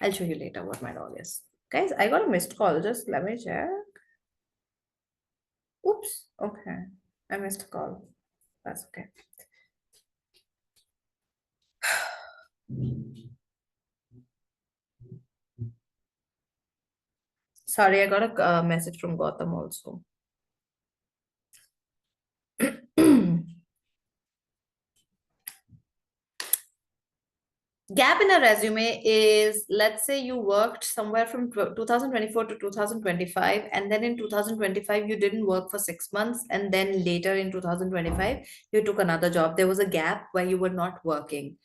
I'll show you later what my dog is. Guys, I got a missed call. Just let me check. Oops. Okay. I missed a call. That's okay. Sorry, I got a message from Gotham also. Gap in a resume is, let's say you worked somewhere from 2024 to 2025, and then in 2025 you didn't work for 6 months, and then later in 2025 you took another job. There was a gap where you were not working.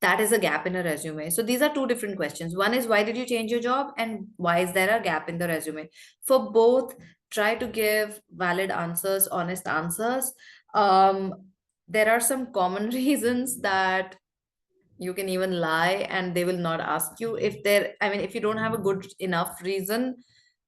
That is a gap in a resume. So these are two different questions. One is, why did you change your job, and why is there a gap in the resume? For both, try to give valid answers, honest answers. There are some common reasons that you can even lie and they will not ask you. If there, I mean, if you don't have a good enough reason,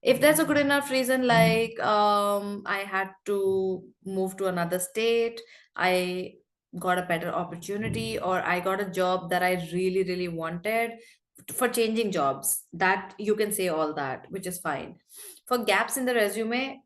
if there's a good enough reason, like I had to move to another state, I got a better opportunity, or I got a job that I really really wanted, for changing jobs, that you can say all that, which is fine. For gaps in the resume,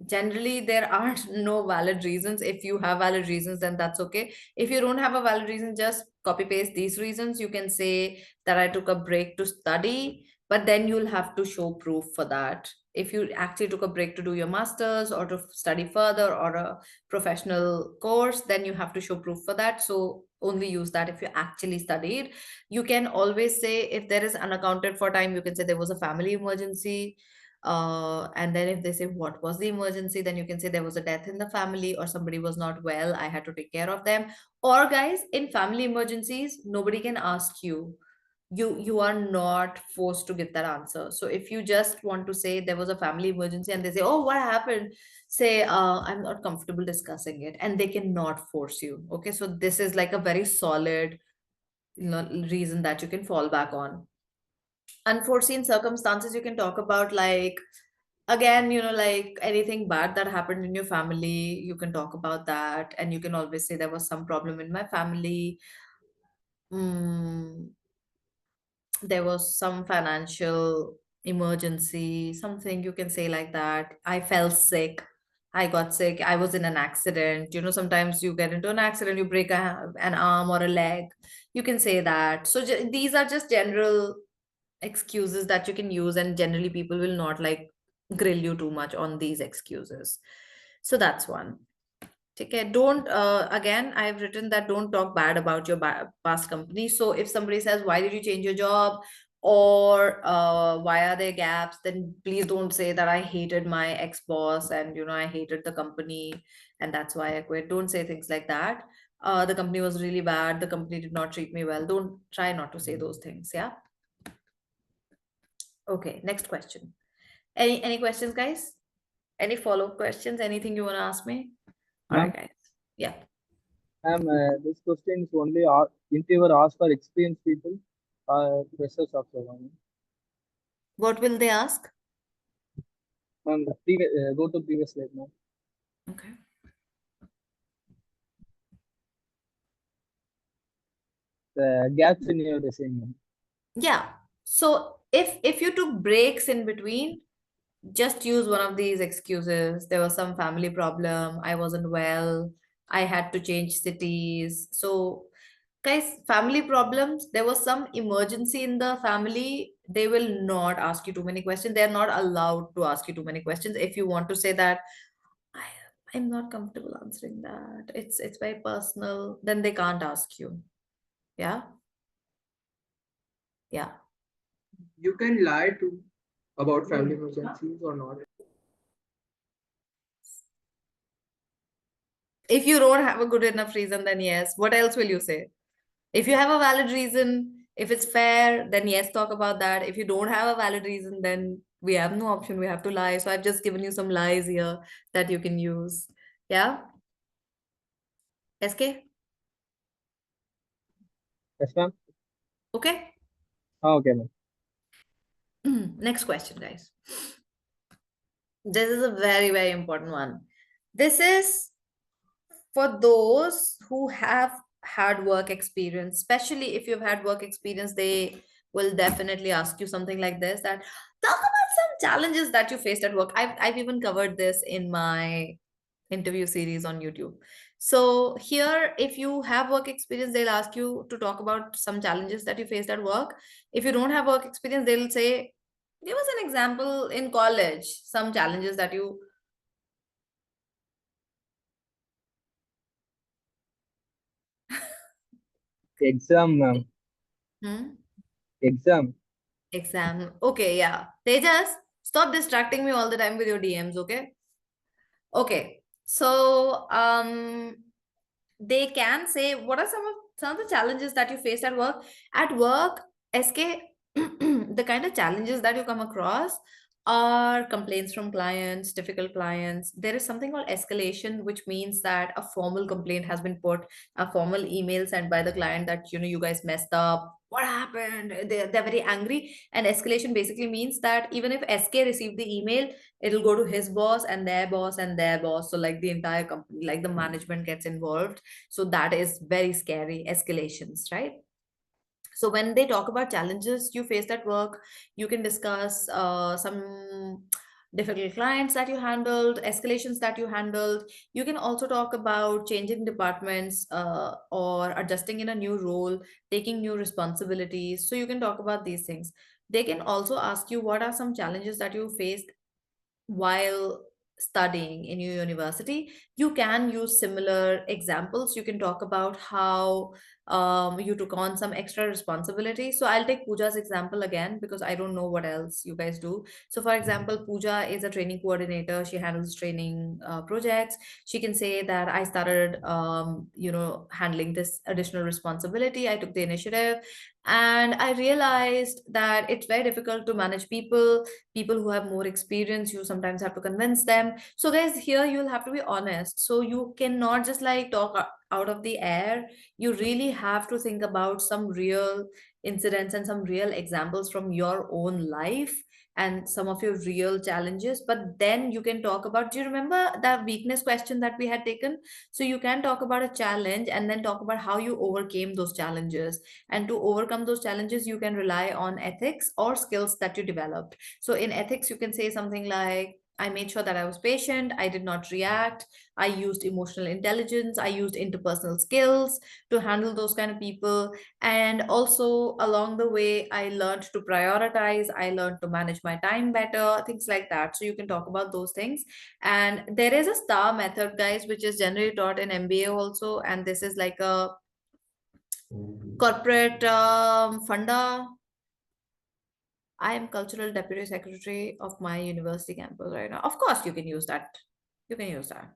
generally there are no valid reasons. If you have valid reasons, then that's okay. If you don't have a valid reason, just copy paste these reasons. You can say that I took a break to study, but then you'll have to show proof for that. If you actually took a break to do your masters or to study further or a professional course, then you have to show proof for that. So only use that if you actually studied. You can always say, if there is unaccounted for time, you can say there was a family emergency. And then if they say what was the emergency, then you can say there was a death in the family, or somebody was not well, I had to take care of them. Or guys, in family emergencies, nobody can ask you. You are not forced to give that answer. So if you just want to say there was a family emergency and they say, oh, what happened? Say, I'm not comfortable discussing it, and they cannot force you. Okay, so this is like a very solid, reason that you can fall back on. Unforeseen circumstances, you can talk about, like, again, like anything bad that happened in your family, you can talk about that, and you can always say there was some problem in my family. Mm, there was some financial emergency, something you can say like that. I fell sick. I got sick. I was in an accident. Sometimes you get into an accident, you break an arm or a leg. You can say that. So these are just general excuses that you can use, and generally people will not like grill you too much on these excuses. So that's one. Okay, don't again, I've written that don't talk bad about your past company. So if somebody says, why did you change your job, or why are there gaps, then please don't say that I hated my ex-boss, and I hated the company and that's why I quit. Don't say things like that. The company was really bad, the company did not treat me well. Don't try not to say those things. Yeah. Okay, next question. Any questions, guys? Any follow-up questions? Anything you want to ask me? All Ma'am, right, guys. Yeah. ma'am, this question is only interviewer ask for experienced people, freshers also. Ma'am, What will they ask? Ma'am, go to previous slide, ma'am. Okay. The gaps in your resume, ma'am. Yeah. So if you took breaks in between, just use one of these excuses. There was some family problem, I wasn't well, I had to change cities. So guys, family problems, there was some emergency in the family, they will not ask you too many questions. They're not allowed to ask you too many questions. If you want to say that I, I'm not comfortable answering that, it's very personal, then they can't ask you. Yeah. Yeah. You can lie to about family emergencies or not. If you don't have a good enough reason, then yes. What else will you say? If you have a valid reason, If it's fair, then yes, talk about that. If you don't have a valid reason, then we have no option. We have to lie. So I've just given you some lies here that you can use. Yeah? SK? Yes, ma'am. Okay? Okay, ma'am. Next question, guys. This is a very, very important one. This is for those who have had work experience, especially if you've had work experience, they will definitely ask you something like this, that talk about some challenges that you faced at work. I've even covered this in my interview series on YouTube. So here, if you have work experience, they'll ask you to talk about some challenges that you faced at work. If you don't have work experience, they'll say, give us an example in college, some challenges that you. Exam, ma'am. Hmm? Exam. Exam. Okay, yeah. Tejas, stop distracting me all the time with your DMs, okay? Okay. So, they can say, what are some of the challenges that you faced at work? At work, SK, the kind of challenges that you come across are complaints from clients, difficult clients. There is something called escalation, which means that a formal complaint has been put, a formal email sent by the client that, you guys messed up. What happened? They're very angry. And escalation basically means that even if SK received the email, it'll go to his boss and their boss and their boss. So, like the entire company, like the management gets involved. So, that is very scary escalations, right? So when they talk about challenges you faced at work, you can discuss some difficult clients that you handled, escalations that you handled. You can also talk about changing departments or adjusting in a new role, taking new responsibilities. So you can talk about these things. They can also ask you what are some challenges that you faced while studying in your university. You can use similar examples. You can talk about how you took on some extra responsibility. So I'll take Pooja's example again because I don't know what else you guys do. So for example, Pooja is a training coordinator. She handles training projects. She can say that I started handling this additional responsibility. I took the initiative and I realized that it's very difficult to manage people who have more experience. You sometimes have to convince them. So guys, here you'll have to be honest. So you cannot just like talk out of the air. You really have to think about some real incidents and some real examples from your own life and some of your real challenges. But then you can talk about, do you remember that weakness question that we had taken? So you can talk about a challenge and then talk about how you overcame those challenges. And to overcome those challenges, you can rely on ethics or skills that you developed. So in ethics, you can say something like, I made sure that I was patient, I did not react, I used emotional intelligence, I used interpersonal skills to handle those kind of people. And also along the way, I learned to prioritize, I learned to manage my time better, things like that. So you can talk about those things. And there is a STAR method, guys, which is generally taught in MBA also. And this is like a corporate funda. I am cultural deputy secretary of my university campus right now. Of course, you can use that. You can use that.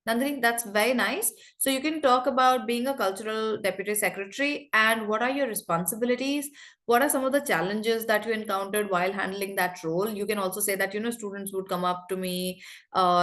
Nandini, that's very nice. So you can talk about being a cultural deputy secretary and what are your responsibilities? What are some of the challenges that you encountered while handling that role? You can also say that, students would come up to me,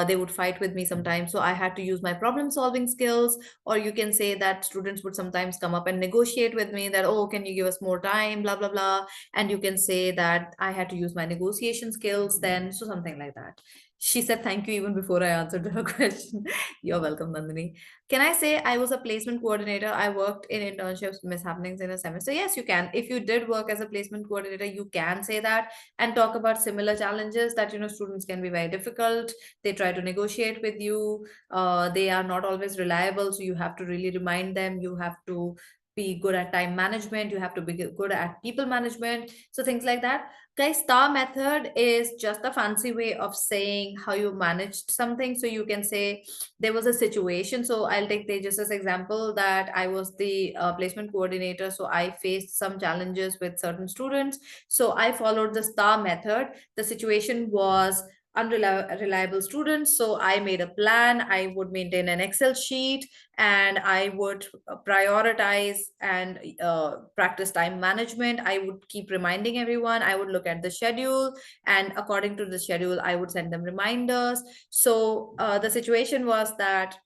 they would fight with me sometimes. So I had to use my problem solving skills. Or you can say that students would sometimes come up and negotiate with me that, oh, can you give us more time, blah, blah, blah. And you can say that I had to use my negotiation skills then. So something like that. She said thank you even before I answered her question. You're welcome, Nandini. Can I say I was a placement coordinator? I worked in internships, mishappenings in a semester. Yes, you can. If you did work as a placement coordinator, you can say that and talk about similar challenges that, students can be very difficult. They try to negotiate with you. They are not always reliable. So you have to really remind them. You have to be good at time management. You have to be good at people management. So things like that. Guys, STAR method is just a fancy way of saying how you managed something. So you can say there was a situation. So I'll take Tejas' example that I was the placement coordinator. So I faced some challenges with certain students. So I followed the STAR method. The situation was unreliable students. So I made a plan. I would maintain an Excel sheet, and I would prioritize and practice time management. I would keep reminding everyone. I would look at the schedule, and according to the schedule, I would send them reminders. So the situation was that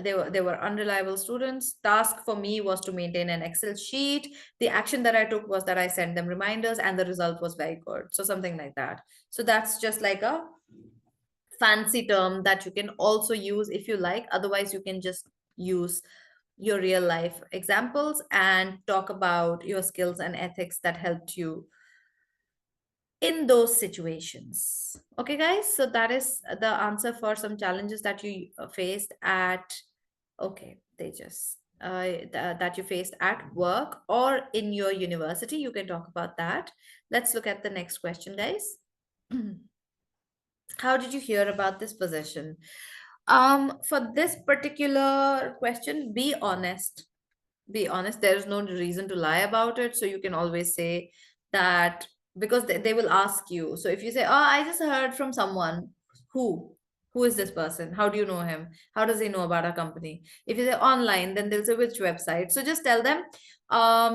they were unreliable students. Task for me was to maintain an Excel sheet. The action that I took was that I sent them reminders, and the result was very good. So something like that. So that's just like a fancy term that you can also use if you like. Otherwise, you can just use your real life examples and talk about your skills and ethics that helped you in those situations. Okay, guys, so that is the answer for some challenges that you faced at, okay, they just that you faced at work or in your university. You can talk about that. Let's look at the next question, guys. How did you hear about this position? For this particular question, be honest. Be honest. There is no reason to lie about it. So you can always say that, because they will ask you. So if you say, oh, I just heard from someone, who? Who is this person? How do you know him? How does he know about our company? If you say online, then they'll say which website. So just tell them.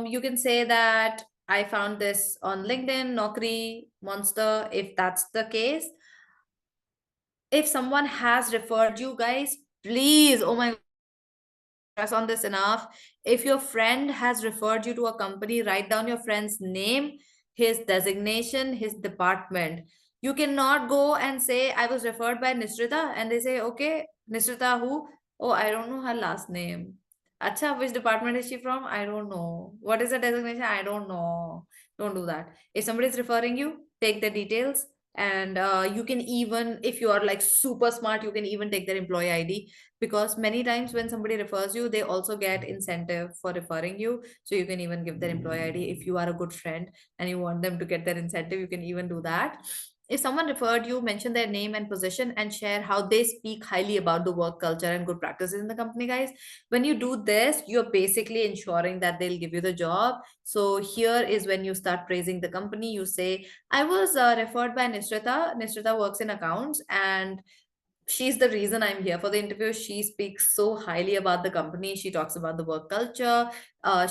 You can say that I found this on LinkedIn, Naukri, Monster, if that's the case. If someone has referred you, guys, please, oh my, stress on this enough. If your friend has referred you to a company, write down your friend's name, his designation, his department. You cannot go and say, I was referred by Nisrita, and they say, okay, Nisrita who? Oh, I don't know her last name. Acha, which department is she from? I don't know. What is the designation? I don't know. Don't do that. If somebody is referring you, take the details. And you can even, if you are like super smart, you can even take their employee ID, because many times when somebody refers you, they also get incentive for referring you. So you can even give their employee ID. If you are a good friend and you want them to get their incentive, you can even do that. If someone referred you, mention their name and position and share how they speak highly about the work culture and good practices in the company, guys. When you do this, you're basically ensuring that they'll give you the job. So here is when you start praising the company. You say, I was referred by Nisrita. Nisrita works in accounts, and she's the reason I'm here for the interview. She speaks so highly about the company. She talks about the work culture.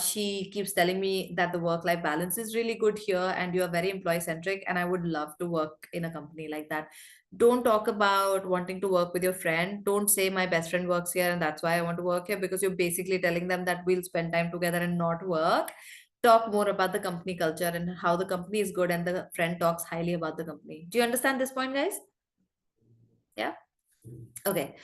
She keeps telling me that the work-life balance is really good here, and you are very employee-centric, and I would love to work in a company like that. Don't talk about wanting to work with your friend. Don't say my best friend works here and that's why I want to work here, because you're basically telling them that we'll spend time together and not work. Talk more about the company culture and how the company is good, and the friend talks highly about the company. Do you understand this point, guys? Yeah. Okay.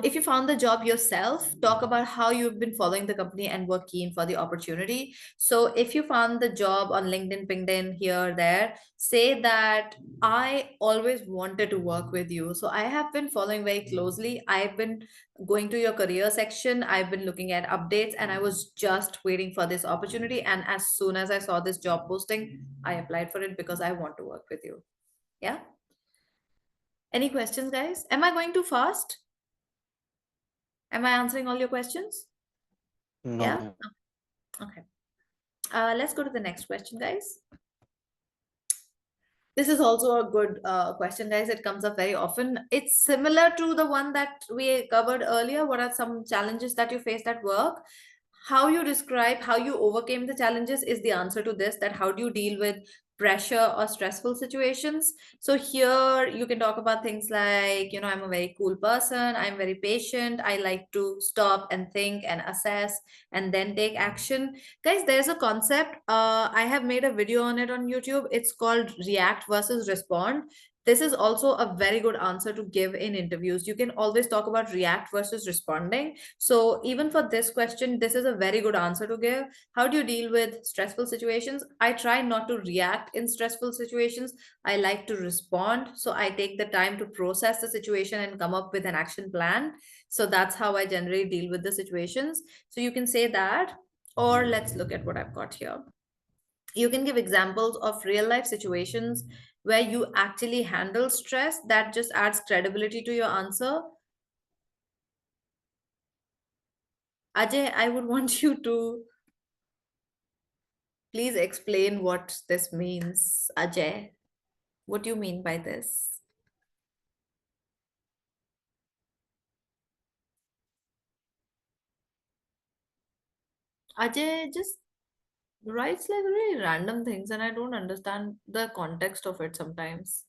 If you found the job yourself, talk about how you've been following the company and were keen for the opportunity. So if you found the job on LinkedIn, LinkedIn, here, there, say that I always wanted to work with you. So I have been following very closely. I've been going to your career section. I've been looking at updates, and I was just waiting for this opportunity. And as soon as I saw this job posting, I applied for it because I want to work with you. Yeah. Any questions, guys? Am I going too fast? Am I answering all your questions? No, Yeah? ma'am. Okay. Let's go to the next question, guys. This is also a good question, guys. It comes up very often. It's similar to the one that we covered earlier. What are some challenges that you faced at work? How you describe how you overcame the challenges is the answer to this, that how do you deal with pressure or stressful situations. So here you can talk about things like, I'm a very cool person, I'm very patient, I like to stop and think and assess and then take action. Guys, there's a concept, I have made a video on it on YouTube. It's called react versus respond. This is also a very good answer to give in interviews. You can always talk about react versus responding. So even for this question, this is a very good answer to give. How do you deal with stressful situations? I try not to react in stressful situations. I like to respond. So I take the time to process the situation and come up with an action plan. So that's how I generally deal with the situations. So you can say that, or let's look at what I've got here. You can give examples of real life situations where you actually handle stress. That just adds credibility to your answer. Ajay, I would want you to please explain what this means. Ajay, what do you mean by this? Ajay just writes like really random things, and I don't understand the context of it sometimes.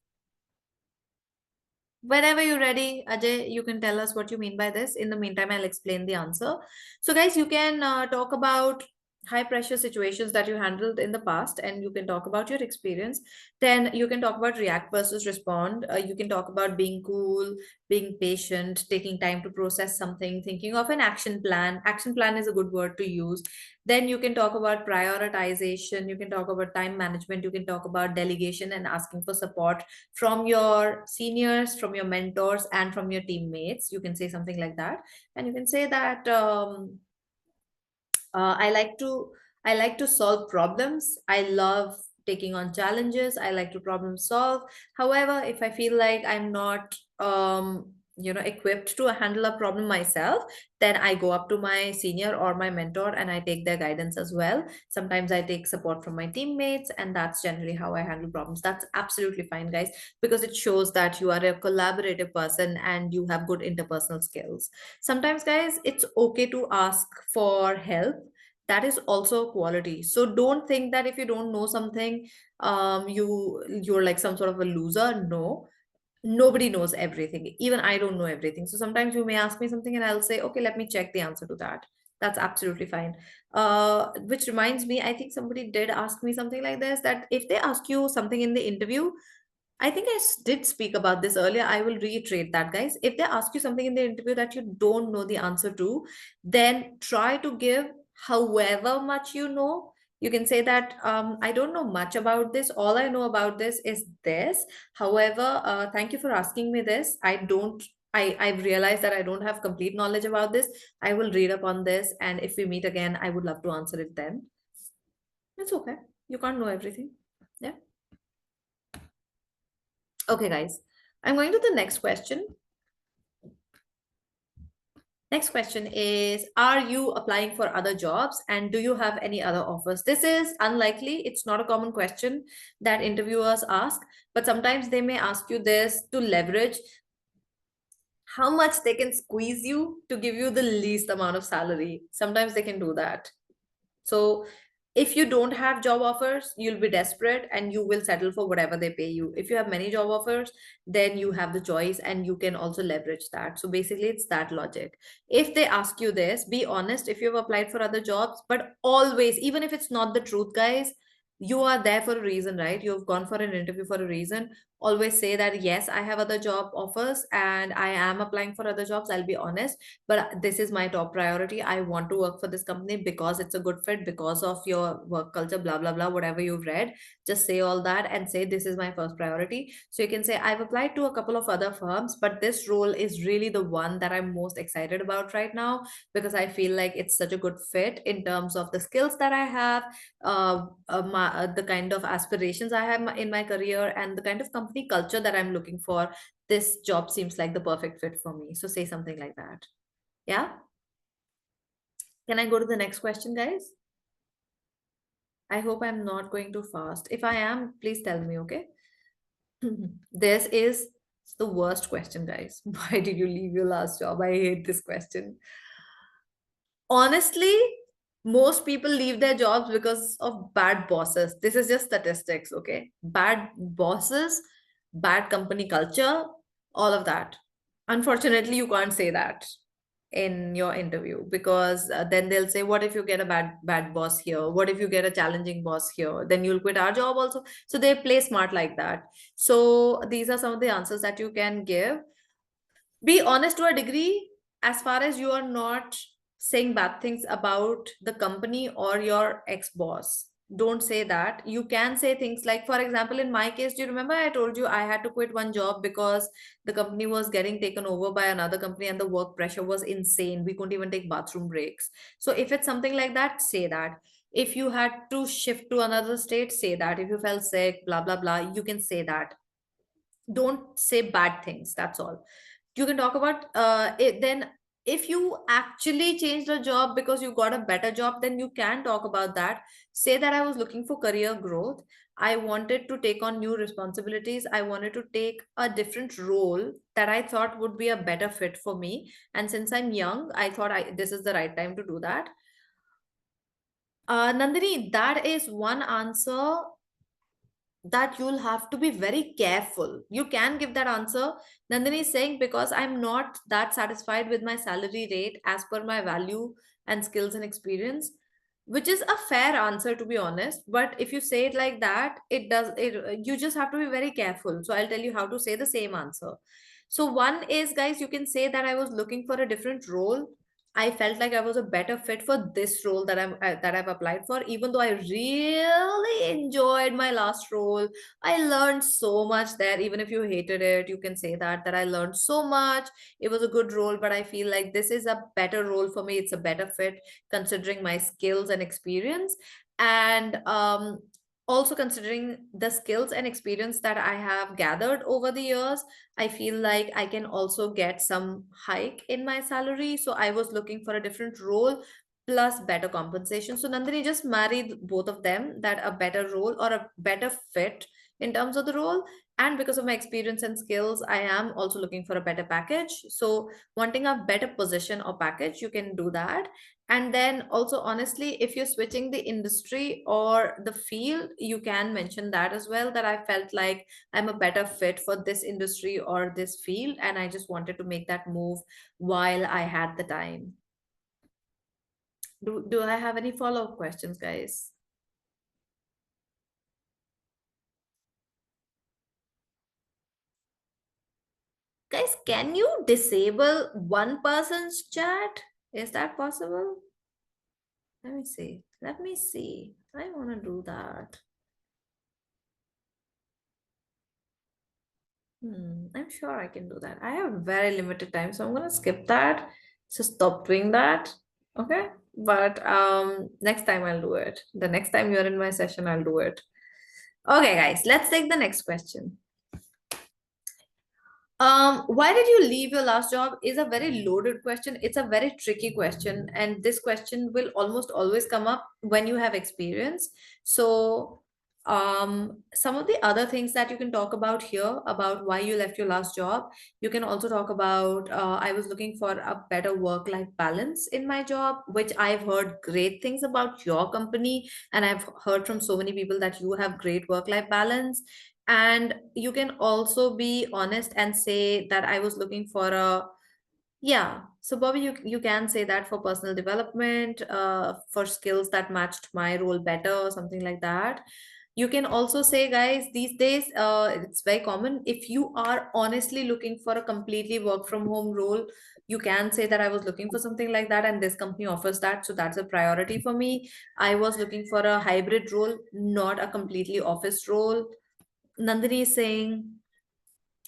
Whenever you're ready, Ajay, you can tell us what you mean by this. In the meantime, I'll explain the answer. So, guys, you can talk about high pressure situations that you handled in the past, and you can talk about your experience. Then you can talk about react versus respond. You can talk about being cool, being patient, taking time to process something, thinking of an action plan. Action plan is a good word to use. Then you can talk about prioritization. You can talk about time management. You can talk about delegation and asking for support from your seniors, from your mentors, and from your teammates. You can say something like that, and you can say that I like to solve problems. I love taking on challenges. I like to problem solve. However, if I feel like I'm not equipped to handle a problem myself, then I go up to my senior or my mentor and I take their guidance as well. Sometimes I take support from my teammates, and that's generally how I handle problems. That's absolutely fine, guys, because it shows that you are a collaborative person and you have good interpersonal skills. Sometimes, guys, it's okay to ask for help. That is also a quality. So don't think that if you don't know something, you're like some sort of a loser. No, nobody knows everything. Even I don't know everything. So sometimes you may ask me something and I'll say, okay, let me check the answer to that. That's absolutely fine. Which reminds me, I think somebody did ask me something like this, that if they ask you something in the interview, I think did speak about this earlier. I will reiterate that, guys. If they ask you something in the interview that you don't know the answer to, then try to give however much you know. You can say that I don't know much about this. All I know about this is this. However, thank you for asking me this. I've realized that I don't have complete knowledge about this. I will read up on this, and if we meet again, I would love to answer it then. It's okay. You can't know everything. Yeah. Okay, guys. I'm going to the next question. Next question is, are you applying for other jobs and do you have any other offers? This is unlikely. It's not a common question that interviewers ask, but sometimes they may ask you this to leverage how much they can squeeze you to give you the least amount of salary. Sometimes they can do that. So if you don't have job offers, you'll be desperate and you will settle for whatever they pay you. If you have many job offers, then you have the choice and you can also leverage that. So basically, it's that logic. If they ask you this, be honest if you've applied for other jobs, but always, even if it's not the truth, guys, you are there for a reason, right? You've gone for an interview for a reason. Always say that, yes, I have other job offers and I am applying for other jobs. I'll be honest, but this is my top priority. I want to work for this company because it's a good fit, because of your work culture, blah blah blah, whatever you've read. Just say all that and say this is my first priority. So you can say I've applied to a couple of other firms, but this role is really the one that I'm most excited about right now, because I feel like it's such a good fit in terms of the skills that I have, the kind of aspirations I have in my career, and the kind of company culture that I'm looking for. This job seems like the perfect fit for me. So say something like that. Yeah. Can I go to the next question, guys? I hope I'm not going too fast. If I am, please tell me, okay? This is the worst question, guys. Why did you leave your last job? I hate this question. Honestly, most people leave their jobs because of bad bosses. This is just statistics, okay? Bad bosses, bad company culture, all of that. Unfortunately, you can't say that in your interview, because then they'll say, what if you get a bad boss here? What if you get a challenging boss here? Then you'll quit our job also. So they play smart like that. So these are some of the answers that you can give. Be honest to a degree, as far as you are not saying bad things about the company or your ex-boss. Don't say that. You can say things like, for example, in my case, do you remember I told you I had to quit one job because the company was getting taken over by another company and the work pressure was insane. We couldn't even take bathroom breaks. So if it's something like that, say that. If you had to shift to another state, say that. If you felt sick, blah blah blah, you can say that. Don't say bad things. That's all. You can talk about it. Then if you actually changed a job because you got a better job, then you can talk about that. Say that I was looking for career growth. I wanted to take on new responsibilities. I wanted to take a different role that I thought would be a better fit for me, and since I'm young, I thought this is the right time to do that. Nandini, that is one answer that you'll have to be very careful. You can give that answer. Nandini is saying because I'm not that satisfied with my salary rate as per my value and skills and experience, which is a fair answer to be honest. But if you say it like that, it does it. You just have to be very careful. So I'll tell you how to say the same answer. So one is, guys, you can say that I was looking for a different role. I felt like I was a better fit for this role that I've applied for, even though I really enjoyed my last role. I learned so much there. Even if you hated it, you can say that I learned so much. It was a good role, but I feel like this is a better role for me. It's a better fit considering my skills and experience. And also considering the skills and experience that I have gathered over the years, I feel like I can also get some hike in my salary. So I was looking for a different role plus better compensation. So Nandini just married both of them, that a better role or a better fit in terms of the role. And because of my experience and skills, I am also looking for a better package. So wanting a better position or package, you can do that. And then also, honestly, if you're switching the industry or the field, you can mention that as well, that I felt like I'm a better fit for this industry or this field, and I just wanted to make that move while I had the time. Do I have any follow-up questions, guys? Guys, can you disable one person's chat? Is that possible? Let me see. Let me see. I want to do that. I'm sure I can do that. I have very limited time, so I'm gonna skip that. So stop doing that. Okay. But next time I'll do it. The next time you're in my session, I'll do it. Okay, guys, let's take the next question. Why did you leave your last job is a very loaded question. It's a very tricky question, and this question will almost always come up when you have experience. So, some of the other things that you can talk about here about why you left your last job, you can also talk about I was looking for a better work-life balance in my job, which I've heard great things about your company, and I've heard from so many people that you have great work-life balance. And you can also be honest and say that I was looking for a, yeah. So Bobby, you can say that for personal development, for skills that matched my role better, or something like that. You can also say, guys, these days, it's very common. If you are honestly looking for a completely work from home role, you can say that I was looking for something like that, and this company offers that. So that's a priority for me. I was looking for a hybrid role, not a completely office role. Nandini is saying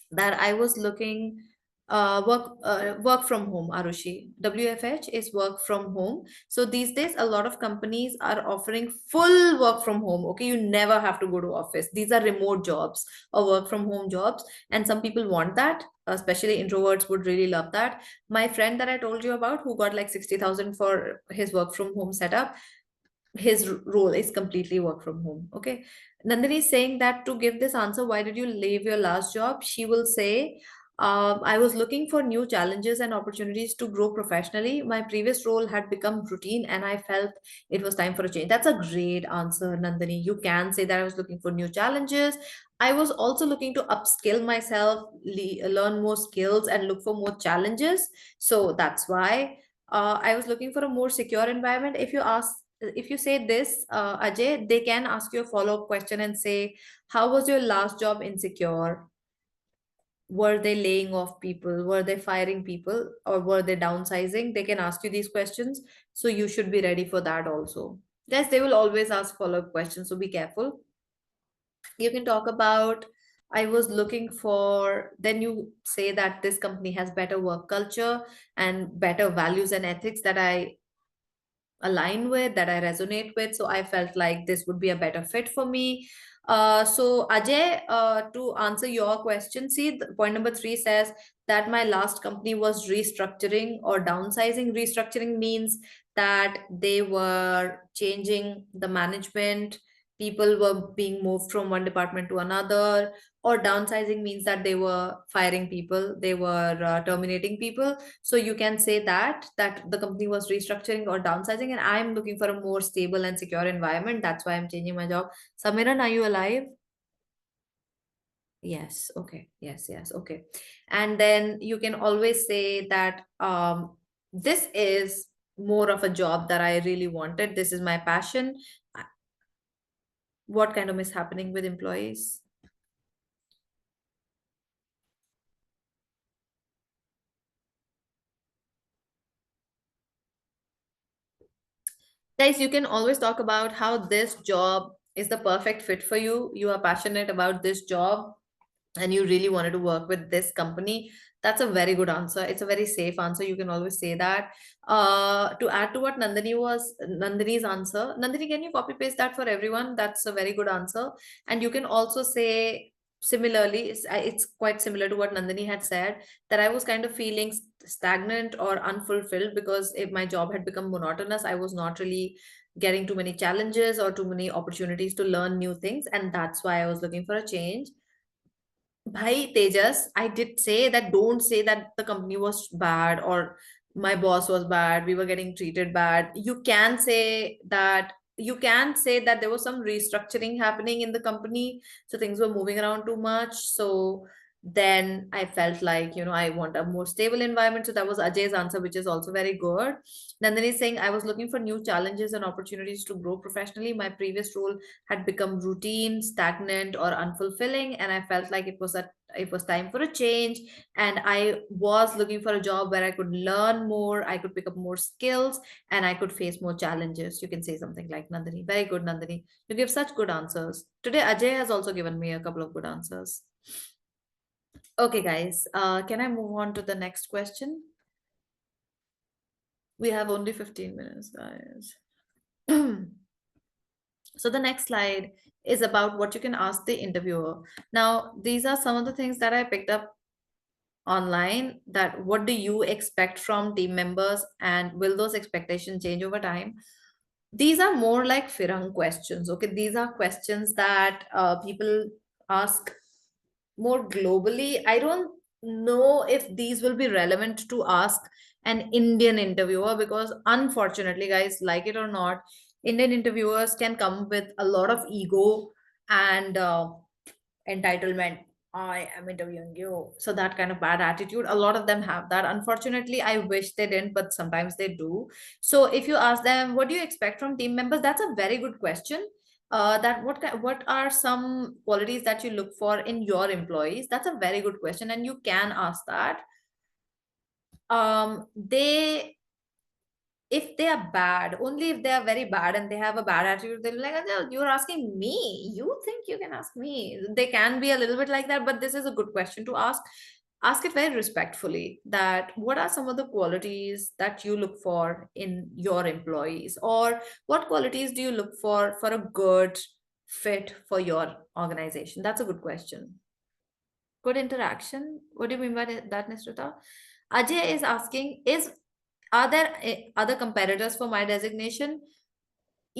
that I was looking work from home, Arushi. WFH is work from home. So these days a lot of companies are offering full work from home. Okay, you never have to go to office. These are remote jobs or work from home jobs, and some people want that. Especially introverts would really love that. My friend that I told you about, who got like 60,000 for his work from home setup, his role is completely work from home. Okay. Nandini is saying that to give this answer, why did you leave your last job? She will say, I was looking for new challenges and opportunities to grow professionally. My previous role had become routine and I felt it was time for a change. That's a great answer, Nandini. You can say that I was looking for new challenges. I was also looking to upskill myself, learn more skills, and look for more challenges. So that's why I was looking for a more secure environment. If you say this, Ajay, they can ask you a follow-up question and say, how was your last job insecure? Were they laying off people? Were they firing people? Or were they downsizing? They can ask you these questions. So you should be ready for that also. Yes, they will always ask follow-up questions. So be careful. You can talk about, I was looking for, then you say that this company has better work culture and better values and ethics that I align with, that I resonate with. So I felt like this would be a better fit for me. So Ajay, to answer your question, see, point number 3 says that my last company was restructuring or downsizing. Restructuring means that they were changing the management. People were being moved from one department to another, or downsizing means that they were firing people, they were terminating people. So you can say that the company was restructuring or downsizing, and I'm looking for a more stable and secure environment. That's why I'm changing my job. Samiran, are you alive? Yes, okay. Yes, yes, okay. And then you can always say that this is more of a job that I really wanted. This is my passion. What kind of is happening with employees? Guys, you can always talk about how this job is the perfect fit for you. You are passionate about this job and you really wanted to work with this company. That's a very good answer. It's a very safe answer. You can always say that. To add to what Nandini's answer, Nandini, can you copy paste that for everyone? That's a very good answer. And you can also say similarly, it's quite similar to what Nandini had said, that I was kind of feeling stagnant or unfulfilled because if my job had become monotonous, I was not really getting too many challenges or too many opportunities to learn new things, and that's why I was looking for a change. Bhai Tejas, I did say that don't say that the company was bad or my boss was bad, we were getting treated bad. You can say that there was some restructuring happening in the company, so things were moving around too much. So then I felt like, I want a more stable environment. So that was Ajay's answer, which is also very good. Nandini is saying, I was looking for new challenges and opportunities to grow professionally. My previous role had become routine, stagnant, or unfulfilling, and I felt like it was time for a change. And I was looking for a job where I could learn more, I could pick up more skills, and I could face more challenges. You can say something like Nandini. Very good, Nandini. You give such good answers. Today, Ajay has also given me a couple of good answers. Okay, guys, can I move on to the next question? We have only 15 minutes, guys. So the next slide is about what you can ask the interviewer. Now, these are some of the things that I picked up online, that what do you expect from team members and will those expectations change over time? These are more like Firang questions. Okay, these are questions that people ask more globally. I don't know if these will be relevant to ask an Indian interviewer, because unfortunately, guys, like it or not, Indian interviewers can come with a lot of ego and entitlement. I am interviewing you. So that kind of bad attitude, a lot of them have that. Unfortunately, I wish they didn't, but sometimes they do. So if you ask them, what do you expect from team members? That's a very good question. That what are some qualities that you look for in your employees? That's a very good question, and you can ask that. They If they are bad, only if they are very bad and they have a bad attitude, they'll be like, "Oh, you're asking me. You think you can ask me?" They can be a little bit like that, but this is a good question to ask. Ask it very respectfully, that what are some of the qualities that you look for in your employees, or what qualities do you look for a good fit for your organization? That's a good question. Good interaction. What do you mean by that, Nisrita? Ajay is asking, are there other competitors for my designation?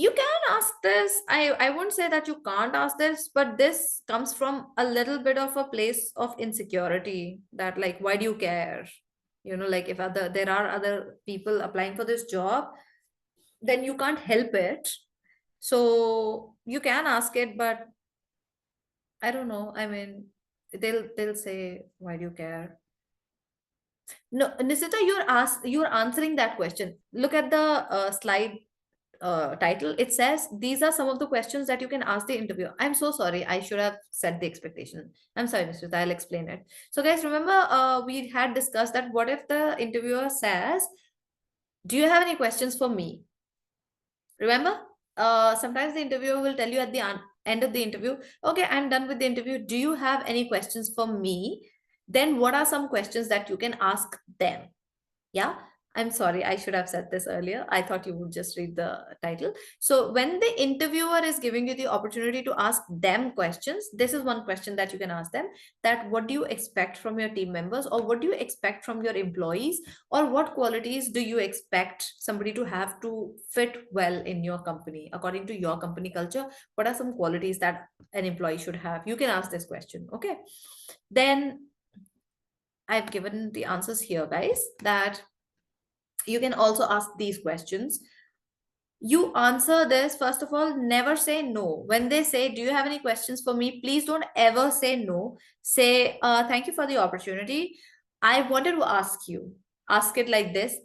You can ask this. I won't say that you can't ask this, but this comes from a little bit of a place of insecurity, that like, why do you care? Like if there are other people applying for this job, then you can't help it. So you can ask it, but I don't know. I mean, they'll say, why do you care? No, Nisita, you're answering that question. Look at the slide title. It says these are some of the questions that you can ask the interviewer. I'm so sorry. I should have set the expectation. I'm sorry, Nisita. I'll explain it. So, guys, remember we had discussed that what if the interviewer says, "Do you have any questions for me?" Remember, sometimes the interviewer will tell you at the end of the interview, "Okay, I'm done with the interview. Do you have any questions for me?" Then what are some questions that you can ask them? Yeah. I'm sorry, I should have said this earlier. I thought you would just read the title. So, when the interviewer is giving you the opportunity to ask them questions, this is one question that you can ask them, that what do you expect from your team members, or what do you expect from your employees, or what qualities do you expect somebody to have to fit well in your company according to your company culture? What are some qualities that an employee should have? You can ask this question. Okay. Then I've given the answers here, guys, that you can also ask these questions. You answer this, first of all, never say no. When they say, do you have any questions for me? Please don't ever say no. Say, thank you for the opportunity. I wanted to ask you. Ask it like this.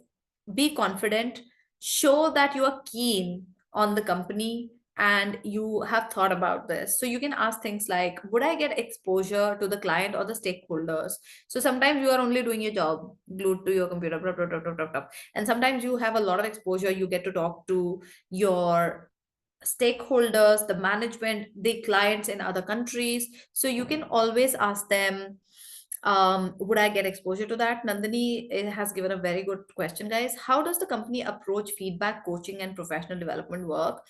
Be confident. Show that you are keen on the company and you have thought about this. So you can ask things like, would I get exposure to the client or the stakeholders? So sometimes you are only doing your job glued to your computer, blah, blah, blah, blah, blah, blah. And sometimes you have a lot of exposure. You get to talk to your stakeholders, the management, the clients in other countries. So you can always ask them, would I get exposure to that? Nandini has given a very good question, guys. How does the company approach feedback, coaching, and professional development work?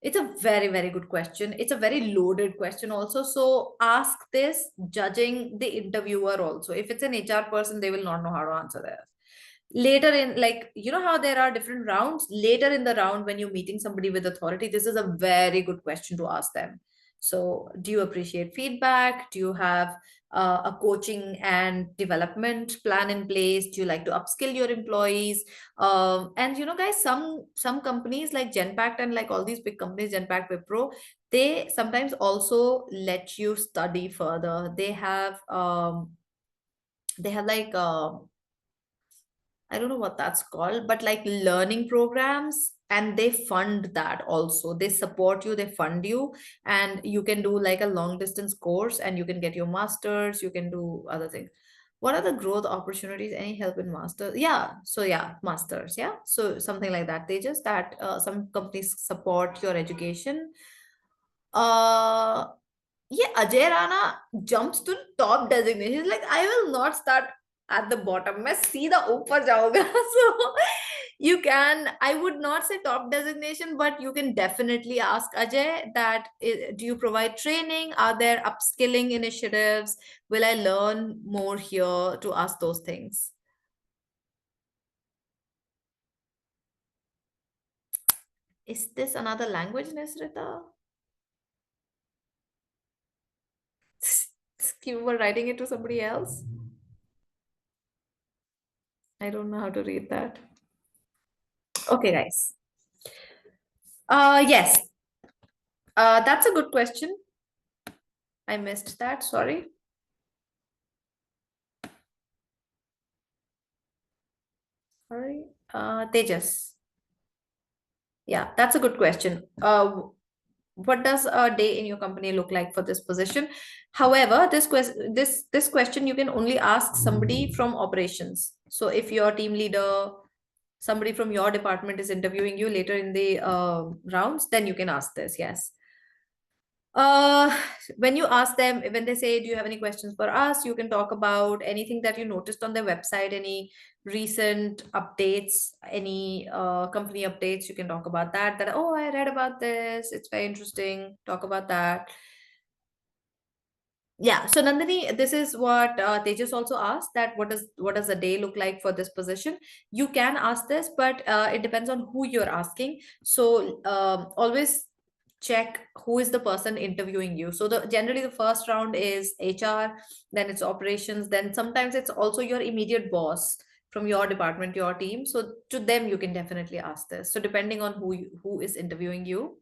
It's a very, very good question. It's a very loaded question also. So ask this judging the interviewer also. If it's an HR person, they will not know how to answer that. Later in, like, you know how there are different rounds? Later in the round, when you're meeting somebody with authority, this is a very good question to ask them. So, do you appreciate feedback? Do you have a coaching and development plan in place? Do you like to upskill your employees? And you know, guys, some companies like Genpact and like all these big companies, Genpact, Wipro, they sometimes also let you study further. They have like I don't know what that's called, but like learning programs, and they fund that also. They support you, they fund you, and you can do like a long distance course and you can get your masters, you can do other things. What are the growth opportunities? Any help in masters? Yeah. So yeah, masters. Yeah. So something like that. They just that some companies support your education. Uh yeah, Ajay Rana jumps to top designation. He's like, I will not start at the bottom. मैं सीधा ऊपर जाऊंगा. So you can, I would not say top designation, but you can definitely ask Ajay that do you provide training? Are there upskilling initiatives? Will I learn more here? To ask those things. Is this another language, Nisrita? You were writing it to somebody else? I don't know how to read that. Okay, guys. Yes. That's a good question. I missed that, sorry. Sorry. Tejas. Yeah, that's a good question. What does a day in your company look like for this position? However, this question you can only ask somebody from operations. So if your team leader, somebody from your department is interviewing you later in the rounds, then you can ask this. Yes. When you ask them, when they say, do you have any questions for us? You can talk about anything that you noticed on their website, any recent updates, any company updates. You can talk about that, oh, I read about this. It's very interesting. Talk about that. Yeah. So Nandini, this is what Tejas also asked, that what does a day look like for this position? You can ask this, but it depends on who you're asking. So always check who is the person interviewing you. So generally the first round is HR, then it's operations, then sometimes it's also your immediate boss from your department, your team. So to them you can definitely ask this. So depending on who is interviewing you.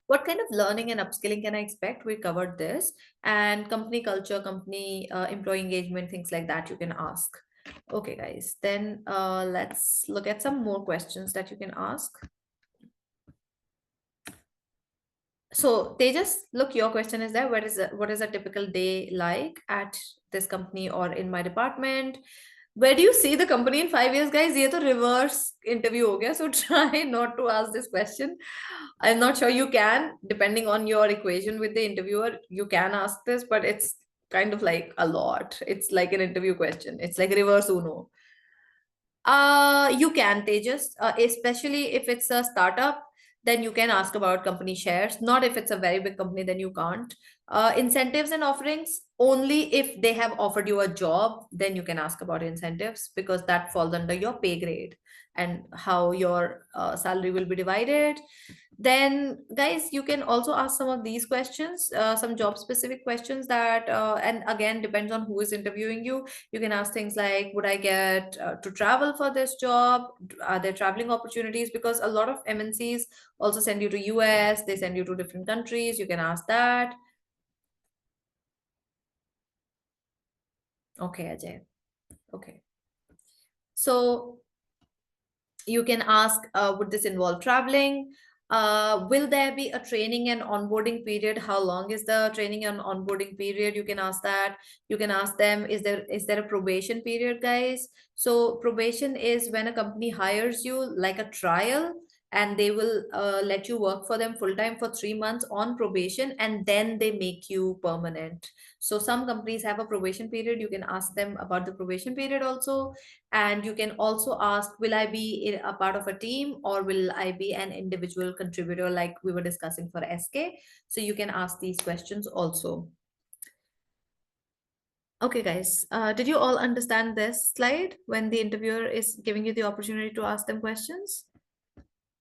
What kind of learning and upskilling can I expect? We covered this. And company culture, company employee engagement, things like that you can ask. Okay, guys, then let's look at some more questions that you can ask. So Tejas, look, your question is there. What is a typical day like at this company or in my department? Where do you see the company in 5 years, guys? ये तो reverse interview हो गया. So try not to ask this question. I'm not sure you can, depending on your equation with the interviewer, you can ask this, but it's kind of like a lot. It's like an interview question. It's like reverse Uno. You can, Tejas, especially if it's a startup, then you can ask about company shares. Not if it's a very big company, then you can't. Incentives and offerings, only if they have offered you a job, then you can ask about incentives, because that falls under your pay grade and how your salary will be divided. Then, guys, you can also ask some of these questions, some job specific questions that, and again, depends on who is interviewing you. You can ask things like, would I get to travel for this job? Are there traveling opportunities? Because a lot of MNCs also send you to US, they send you to different countries. You can ask that. Okay, Ajay. Okay. So you can ask, would this involve traveling? Will there be a training and onboarding period? How long is the training and onboarding period? You can ask that. You can ask them, is there a probation period, guys? So probation is when a company hires you like a trial, and they will let you work for them full time for 3 months on probation, and then they make you permanent. So some companies have a probation period. You can ask them about the probation period also. And you can also ask, will I be a part of a team, or will I be an individual contributor like we were discussing for SK? So you can ask these questions also. Okay, guys, did you all understand this slide when the interviewer is giving you the opportunity to ask them questions?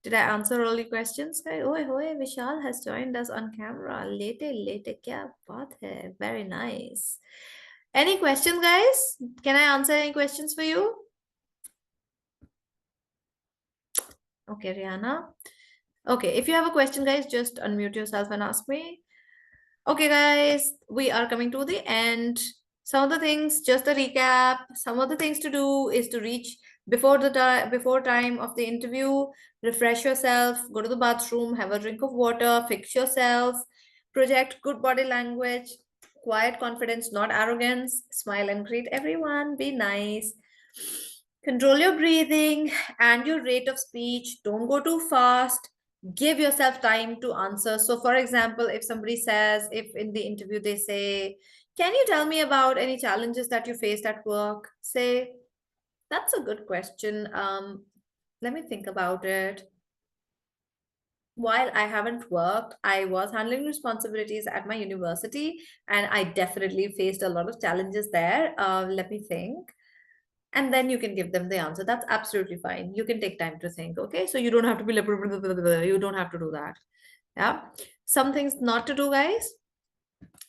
Did I answer all your questions? Oh, Vishal has joined us on camera. Late, kya baat hai? Very nice. Any questions, guys? Can I answer any questions for you? Okay, Rihanna. Okay, if you have a question, guys, just unmute yourself and ask me. Okay, guys, we are coming to the end. Some of the things, just a recap. Some of the things to do is to reach before time of the interview, refresh yourself, go to the bathroom, have a drink of water, fix yourself, project good body language, quiet confidence, not arrogance, smile and greet everyone, be nice. Control your breathing and your rate of speech. Don't go too fast. Give yourself time to answer. So, for example, if somebody says, if in the interview they say, can you tell me about any challenges that you faced at work? Say, that's a good question. Let me think about it. While I haven't worked, I was handling responsibilities at my university, and I definitely faced a lot of challenges there. Let me think. And then you can give them the answer. That's absolutely fine. You can take time to think. Okay, so you don't have to be like, you don't have to do that. Yeah. Some things not to do, guys.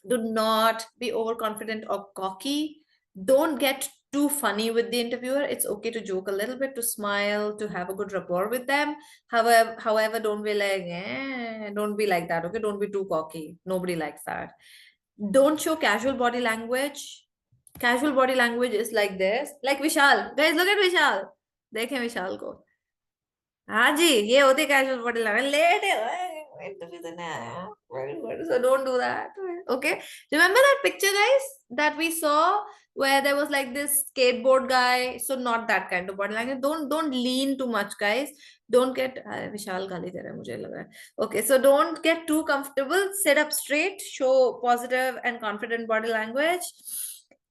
Do not be overconfident or cocky. Don't get too funny with the interviewer. It's okay to joke a little bit, to smile, to have a good rapport with them. However, don't be like, don't be like that. Okay, don't be too cocky. Nobody likes that. Don't show casual body language. Casual body language is like this. Like Vishal. Guys, look at Vishal. देखें विशाल को. हाँ जी, ये होती casual body language. Late है. Very good. So don't do that. Okay. Remember that picture, guys, that we saw where there was like this skateboard guy. So not that kind of body language. Don't lean too much, guys. Don't get Vishal गाली दे रहा है मुझे लग रहा है. Okay, so don't get too comfortable. Sit up straight. Show positive and confident body language.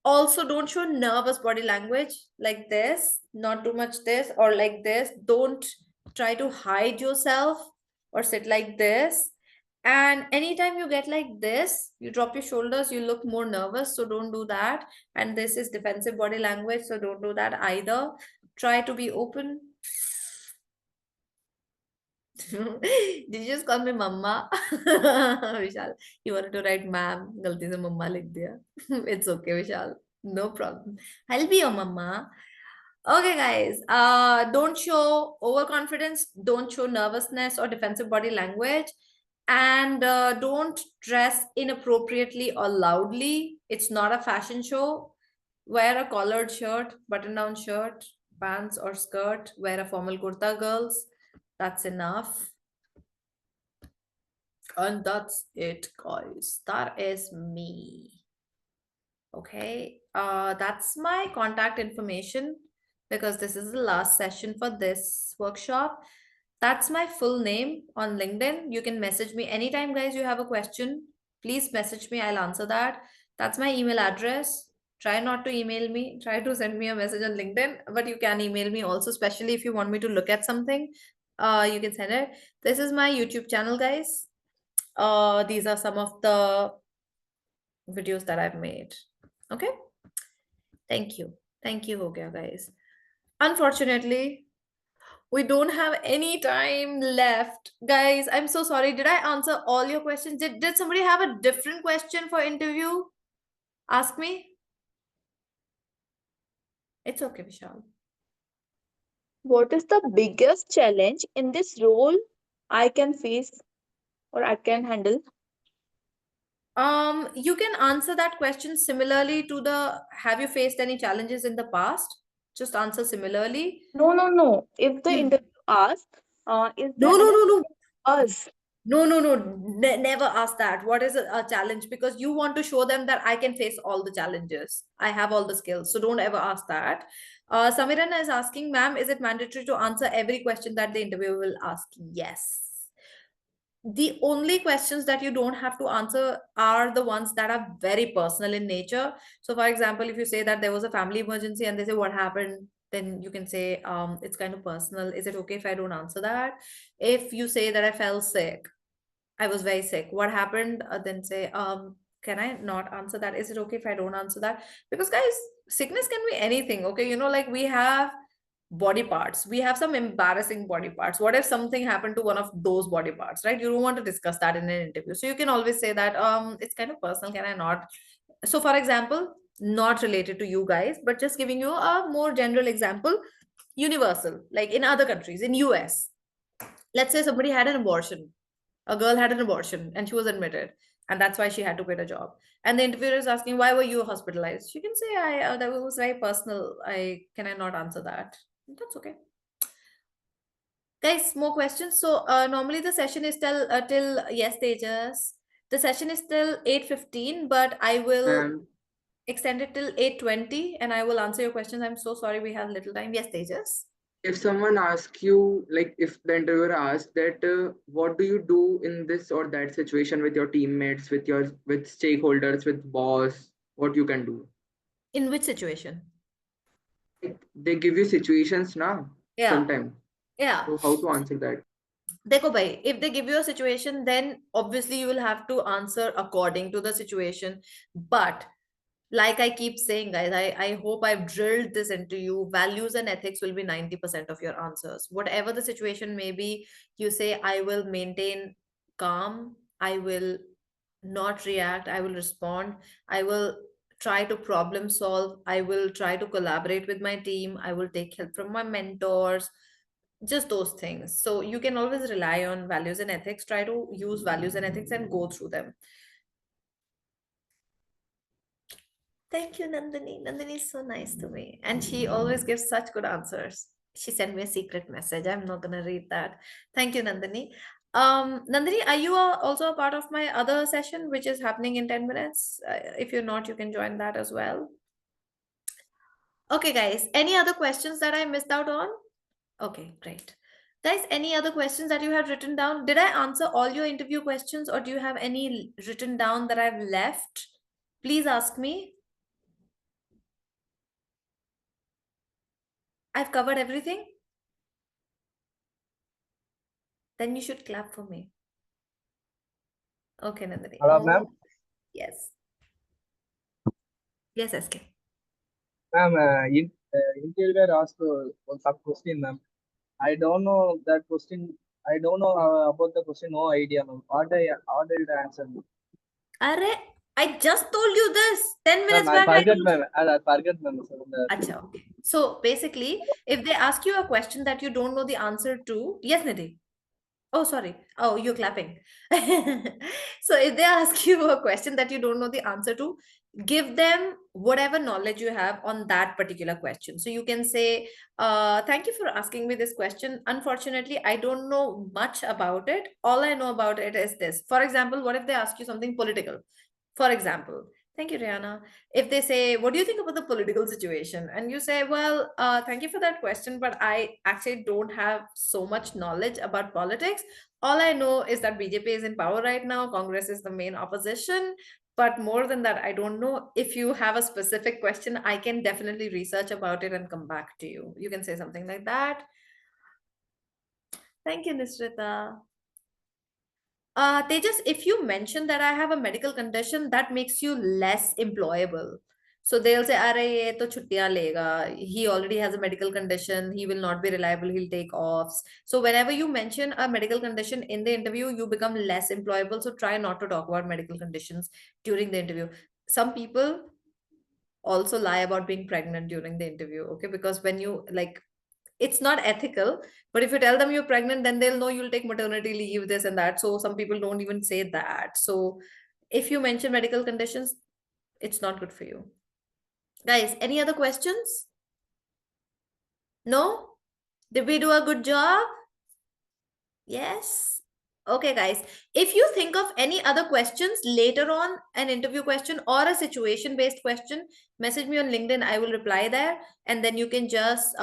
Also, don't show nervous body language like this. Not too much this or like this. Don't try to hide yourself or sit like this. And anytime you get like this, you drop your shoulders, you look more nervous. So don't do that. And this is defensive body language. So don't do that either. Try to be open. Did you just call me mama? Vishal, you wanted to write ma'am. Galti se mama likh diya. It's okay, Vishal. No problem. I'll be your mama. Okay, guys. Don't show overconfidence. Don't show nervousness or defensive body language. And don't dress inappropriately or loudly. It's not a fashion show. Wear a collared shirt, button-down shirt, pants or skirt. Wear a formal kurta, girls. That's enough. And that's it, guys. That is me. Okay. That's my contact information, because this is the last session for this workshop. That's my full name on LinkedIn. You can message me anytime, guys. You have a question, please message me. I'll answer that. That's my email address. Try not to email me. Try to send me a message on LinkedIn, but you can email me also, especially if you want me to look at something. You can send it. This is my YouTube channel, guys. These are some of the videos that I've made. Okay. Thank you. Thank you, okay, guys. Unfortunately, we don't have any time left. Guys, I'm so sorry. Did I answer all your questions? Did somebody have a different question for interview? Ask me. It's okay, Vishal. What is the biggest challenge in this role I can face or I can handle? You can answer that question similarly to the have you faced any challenges in the past? Just answer similarly. No. If the Hmm. interview asks, is No, there no, any no, no. us? No, never ask that. What is a challenge? Because you want to show them that I can face all the challenges. I have all the skills. So don't ever ask that. Samirana is asking, ma'am, is it mandatory to answer every question that the interviewer will ask? Yes. The only questions that you don't have to answer are the ones that are very personal in nature. So, for example, if you say that there was a family emergency and they say what happened, then you can say, it's kind of personal. Is it okay if I don't answer that? If you say that I fell sick, I was very sick. What happened? Then say, can I not answer that? Is it okay if I don't answer that? Because guys, sickness can be anything. Okay, like we have body parts. We have some embarrassing body parts. What if something happened to one of those body parts, right? You don't want to discuss that in an interview. So you can always say that, it's kind of personal. Can I not? So, for example, not related to you guys, but just giving you a more general example, universal, like in other countries, in US, let's say somebody had an abortion, a girl had an abortion and she was admitted, and that's why she had to quit a job, and the interviewer is asking, why were you hospitalized? You can say, I that was very personal. I not answer that. That's okay. Guys, more questions? So normally the session is till yes, Tejas, the session is till 8:15, but I will And extend it till 8:20 and I will answer your questions. I'm so sorry we have little time. Yes, Tejas. if someone asks you, like if the interviewer asks that, what do you do in this or that situation with your teammates, with stakeholders, with boss, what you can do? In which situation? Like, they give you situations now, Yeah. sometime. Yeah. So how to answer that? Dekho bhai, if they give you a situation, then obviously you will have to answer according to the situation. But like I keep saying, guys, I hope I've drilled this into you. Values and ethics will be 90% of your answers. Whatever the situation may be, you say, I will maintain calm, I will not react, I will respond, I will try to problem solve, I will try to collaborate with my team, I will take help from my mentors, just those things. So you can always rely on values and ethics. Try to use values and ethics and go through them. Thank you, Nandini. Nandini is so nice to me. And she always gives such good answers. She sent me a secret message. I'm not gonna read that. Thank you, Nandini. Nandini, are you also a part of my other session, which is happening in 10 minutes? If you're not, you can join that as well. Okay, guys. Any other questions that I missed out on? Okay, great. Guys, any other questions that you have written down? Did I answer all your interview questions or do you have any written down that I've left? Please ask me. I've covered everything. Then you should clap for me. Okay, Nandini. Hello, Oh, ma'am. yes. Yes, SK. Ma'am, interviewer asked some question, ma'am. I don't know that question. I don't know about the question. No idea, ma'am. What did I answer? Arre, I just told you this 10 minutes Ma'am, I back. I forget, told ma'am. you. I forget, ma'am. Acha, okay. So basically, if they ask you a question that you don't know the answer to, yes, Nidhi. Oh, sorry. Oh, you're clapping. So if they ask you a question that you don't know the answer to, give them whatever knowledge you have on that particular question. So you can say, thank you for asking me this question. Unfortunately, I don't know much about it. All I know about it is this. For example, what if they ask you something political? For example, thank you, Rihanna. If they say, what do you think about the political situation? And you say, well, thank you for that question, but I actually don't have so much knowledge about politics. All I know is that BJP is in power right now. Congress is the main opposition. But more than that, I don't know. If you have a specific question, I can definitely research about it and come back to you. You can say something like that. Thank you, Nisrita. Tejas, if you mention that I have a medical condition, that makes you less employable. So they'll say, "Arey, ye to chuttiyan lega. He already has a medical condition. He will not be reliable. He'll take offs." So whenever you mention a medical condition in the interview, you become less employable. So try not to talk about medical conditions during the interview. Some people also lie about being pregnant during the interview, okay? Because when you like, it's not ethical, but if you tell them you're pregnant, then they'll know you'll take maternity leave, this and that. So some people don't even say that. So if you mention medical conditions, it's not good for you. Guys, any other questions? No? Did we do a good job? Yes? Okay, guys. If you think of any other questions later on, an interview question or a situation-based question, message me on LinkedIn. I will reply there. And then you can just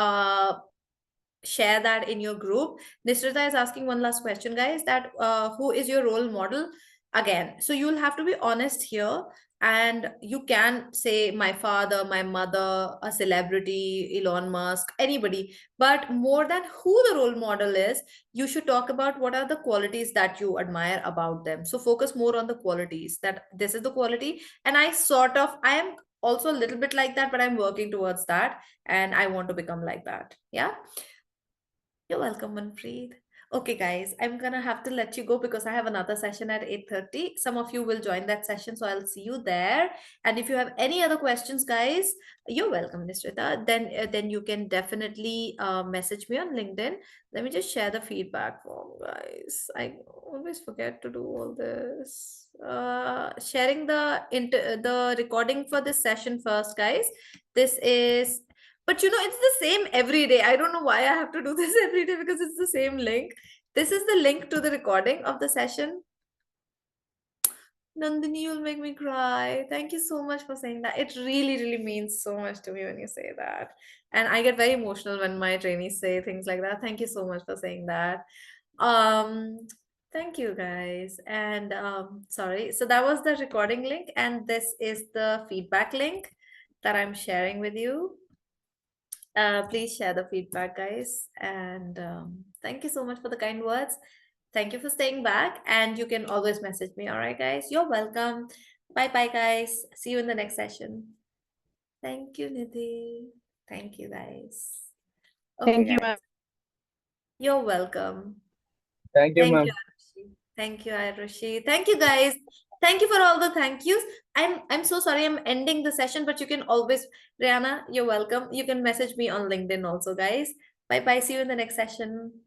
share that in your group. Nisrita is asking one last question, guys, that who is your role model? Again, so you'll have to be honest here, and you can say my father, my mother, a celebrity, Elon Musk, anybody. But more than who the role model is, you should talk about what are the qualities that you admire about them. So focus more on the qualities, that this is the quality. And I am also a little bit like that, but I'm working towards that, and I want to become like that. Yeah. You're welcome, Manpreet. Okay, guys, I'm gonna have to let you go because I have another session at 8:30. Some of you will join that session, so I'll see you there. And if you have any other questions, guys, you're welcome, Nisrita. Then you can definitely message me on LinkedIn. Let me just share the feedback form, guys. I always forget to do all this. Sharing the recording for this session first, guys. This is, but you know, it's the same every day. I don't know why I have to do this every day because it's the same link. This is the link to the recording of the session. Nandini, you'll make me cry. Thank you so much for saying that. It really, really means so much to me when you say that. And I get very emotional when my trainees say things like that. Thank you so much for saying that. Thank you, guys. And sorry. So that was the recording link, and this is the feedback link that I'm sharing with you. Please share the feedback, guys. And thank you so much for the kind words. Thank you for staying back. And you can always message me. All right, guys. You're welcome. Bye-bye, guys. See you in the next session. Thank you, Nidhi. Thank you, guys. Okay, Thank you, guys. ma'am. You're welcome. Thank you, Thank ma'am. you, Arushi. Thank you, Arushi. Thank you, guys. Thank you for all the thank yous. I'm so sorry I'm ending the session, but you can always, Rihanna, you're welcome. You can message me on LinkedIn also, guys. Bye bye. See you in the next session.